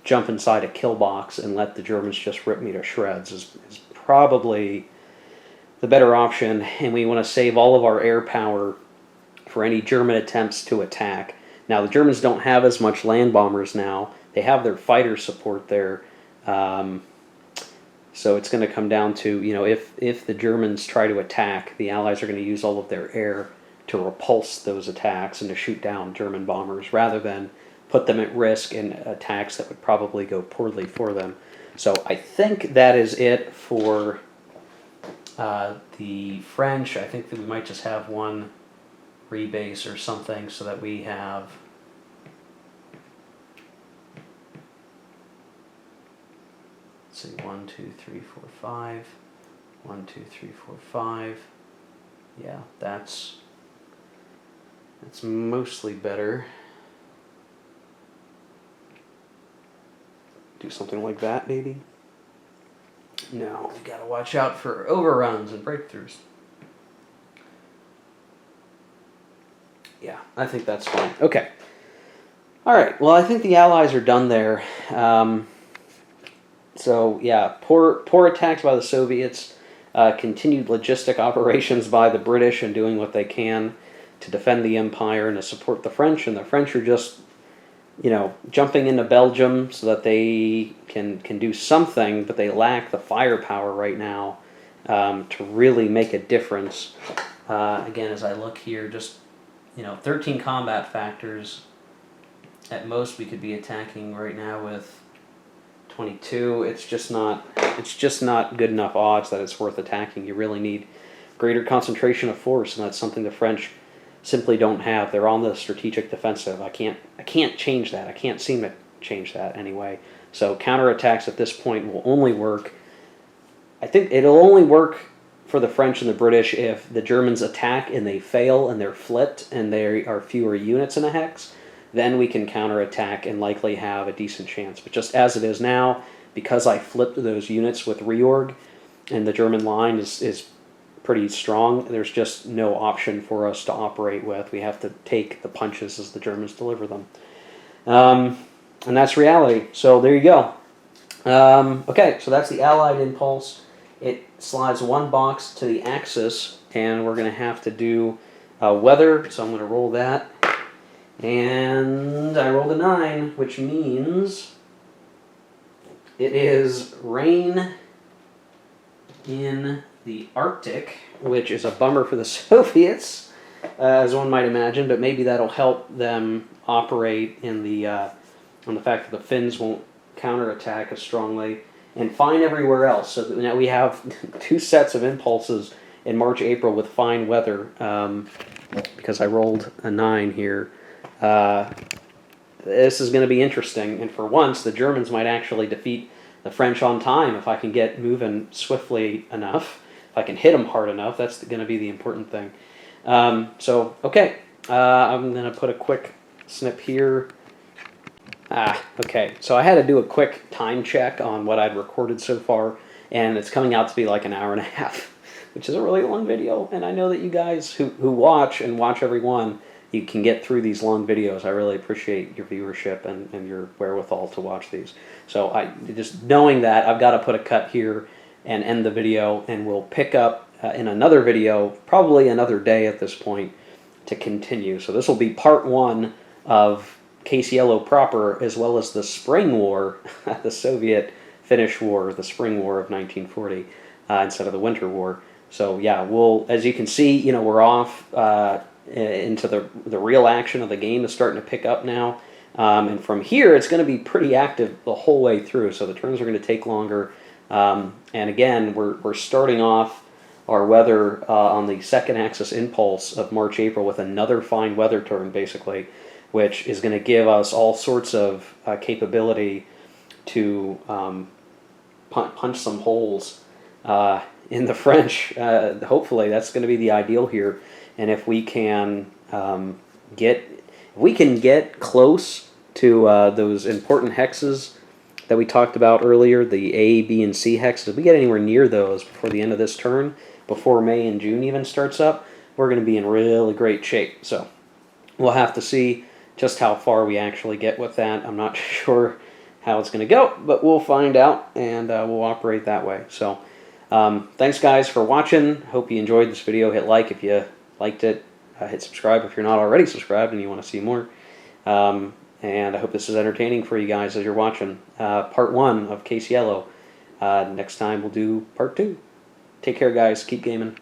jump inside a kill box and let the Germans just rip me to shreds is probably the better option. And we want to save all of our air power for any German attempts to attack. Now, the Germans don't have as much land bombers now. They have their fighter support there. So it's going to come down to, if the Germans try to attack, the Allies are going to use all of their air to repulse those attacks and to shoot down German bombers, rather than put them at risk in attacks that would probably go poorly for them. So I think that is it for the French. I think that we might just have one rebase or something, so that we have let's see, 1, 2, 3, 4, 5. 1, 2, 3, 4, 5. Yeah, that's mostly better. Do something like that, maybe. No, we gotta watch out for overruns and breakthroughs. Yeah, I think that's fine. Okay. All right. Well, I think the Allies are done there. So yeah, poor attacks by the Soviets. Continued logistic operations by the British and doing what they can to defend the empire and to support the French. And the French are just, jumping into Belgium so that they can do something, but they lack the firepower right now to really make a difference. Again, as I look here, just 13 combat factors. At most, we could be attacking right now with 22. It's just not good enough odds that it's worth attacking. You really need greater concentration of force, and that's something the French simply don't have. They're on the strategic defensive. I can't change that. I can't seem to change that anyway. So counterattacks at this point will only work. I think it'll only work for the French and the British if the Germans attack and they fail and they're flipped and there are fewer units in a hex. Then we can counterattack and likely have a decent chance. But just as it is now, because I flipped those units with reorg, and the German line is pretty strong. There's just no option for us to operate with. We have to take the punches as the Germans deliver them. And that's reality. So there you go. Okay, so that's the Allied impulse. It slides one box to the axis, and we're going to have to do weather. So I'm going to roll that. And I rolled a 9, which means it is rain in the Arctic, which is a bummer for the Soviets, as one might imagine, but maybe that'll help them operate in the on the fact that the Finns won't counterattack as strongly, and fine everywhere else. So that now we have 2 sets of impulses in March, April with fine weather, because I rolled a 9 here. This is going to be interesting, and for once the Germans might actually defeat the French on time if I can get moving swiftly enough. If I can hit them hard enough, that's going to be the important thing. So, okay, I'm going to put a quick snip here. Okay, so I had to do a quick time check on what I'd recorded so far, and it's coming out to be like an hour and a half, which is a really long video, and I know that you guys who watch and watch every one, you can get through these long videos. I really appreciate your viewership and your wherewithal to watch these. So just knowing that, I've got to put a cut here and end the video, and we'll pick up in another video, probably another day at this point, to continue. So this will be part 1 of Case Yellow proper, as well as the Spring War, the Soviet-Finnish War, the Spring War of 1940, instead of the Winter War. So yeah, as you can see, we're off into the real action of the game is starting to pick up now. And from here, it's going to be pretty active the whole way through, so the turns are going to take longer. And again, we're starting off our weather on the second axis impulse of March, April with another fine weather turn, basically, which is going to give us all sorts of capability to punch some holes in the French. Hopefully, that's going to be the ideal here. And if we can get close to those important hexes that we talked about earlier, the A, B, and C hexes, if we get anywhere near those before the end of this turn, before May and June even starts up, we're going to be in really great shape. So we'll have to see just how far we actually get with that. I'm not sure how it's going to go, but we'll find out, and we'll operate that way. So thanks, guys, for watching. Hope you enjoyed this video. Hit like if you liked it. Hit subscribe if you're not already subscribed and you want to see more. And I hope this is entertaining for you guys as you're watching part 1 of Case Yellow. Next time we'll do part 2. Take care, guys. Keep gaming.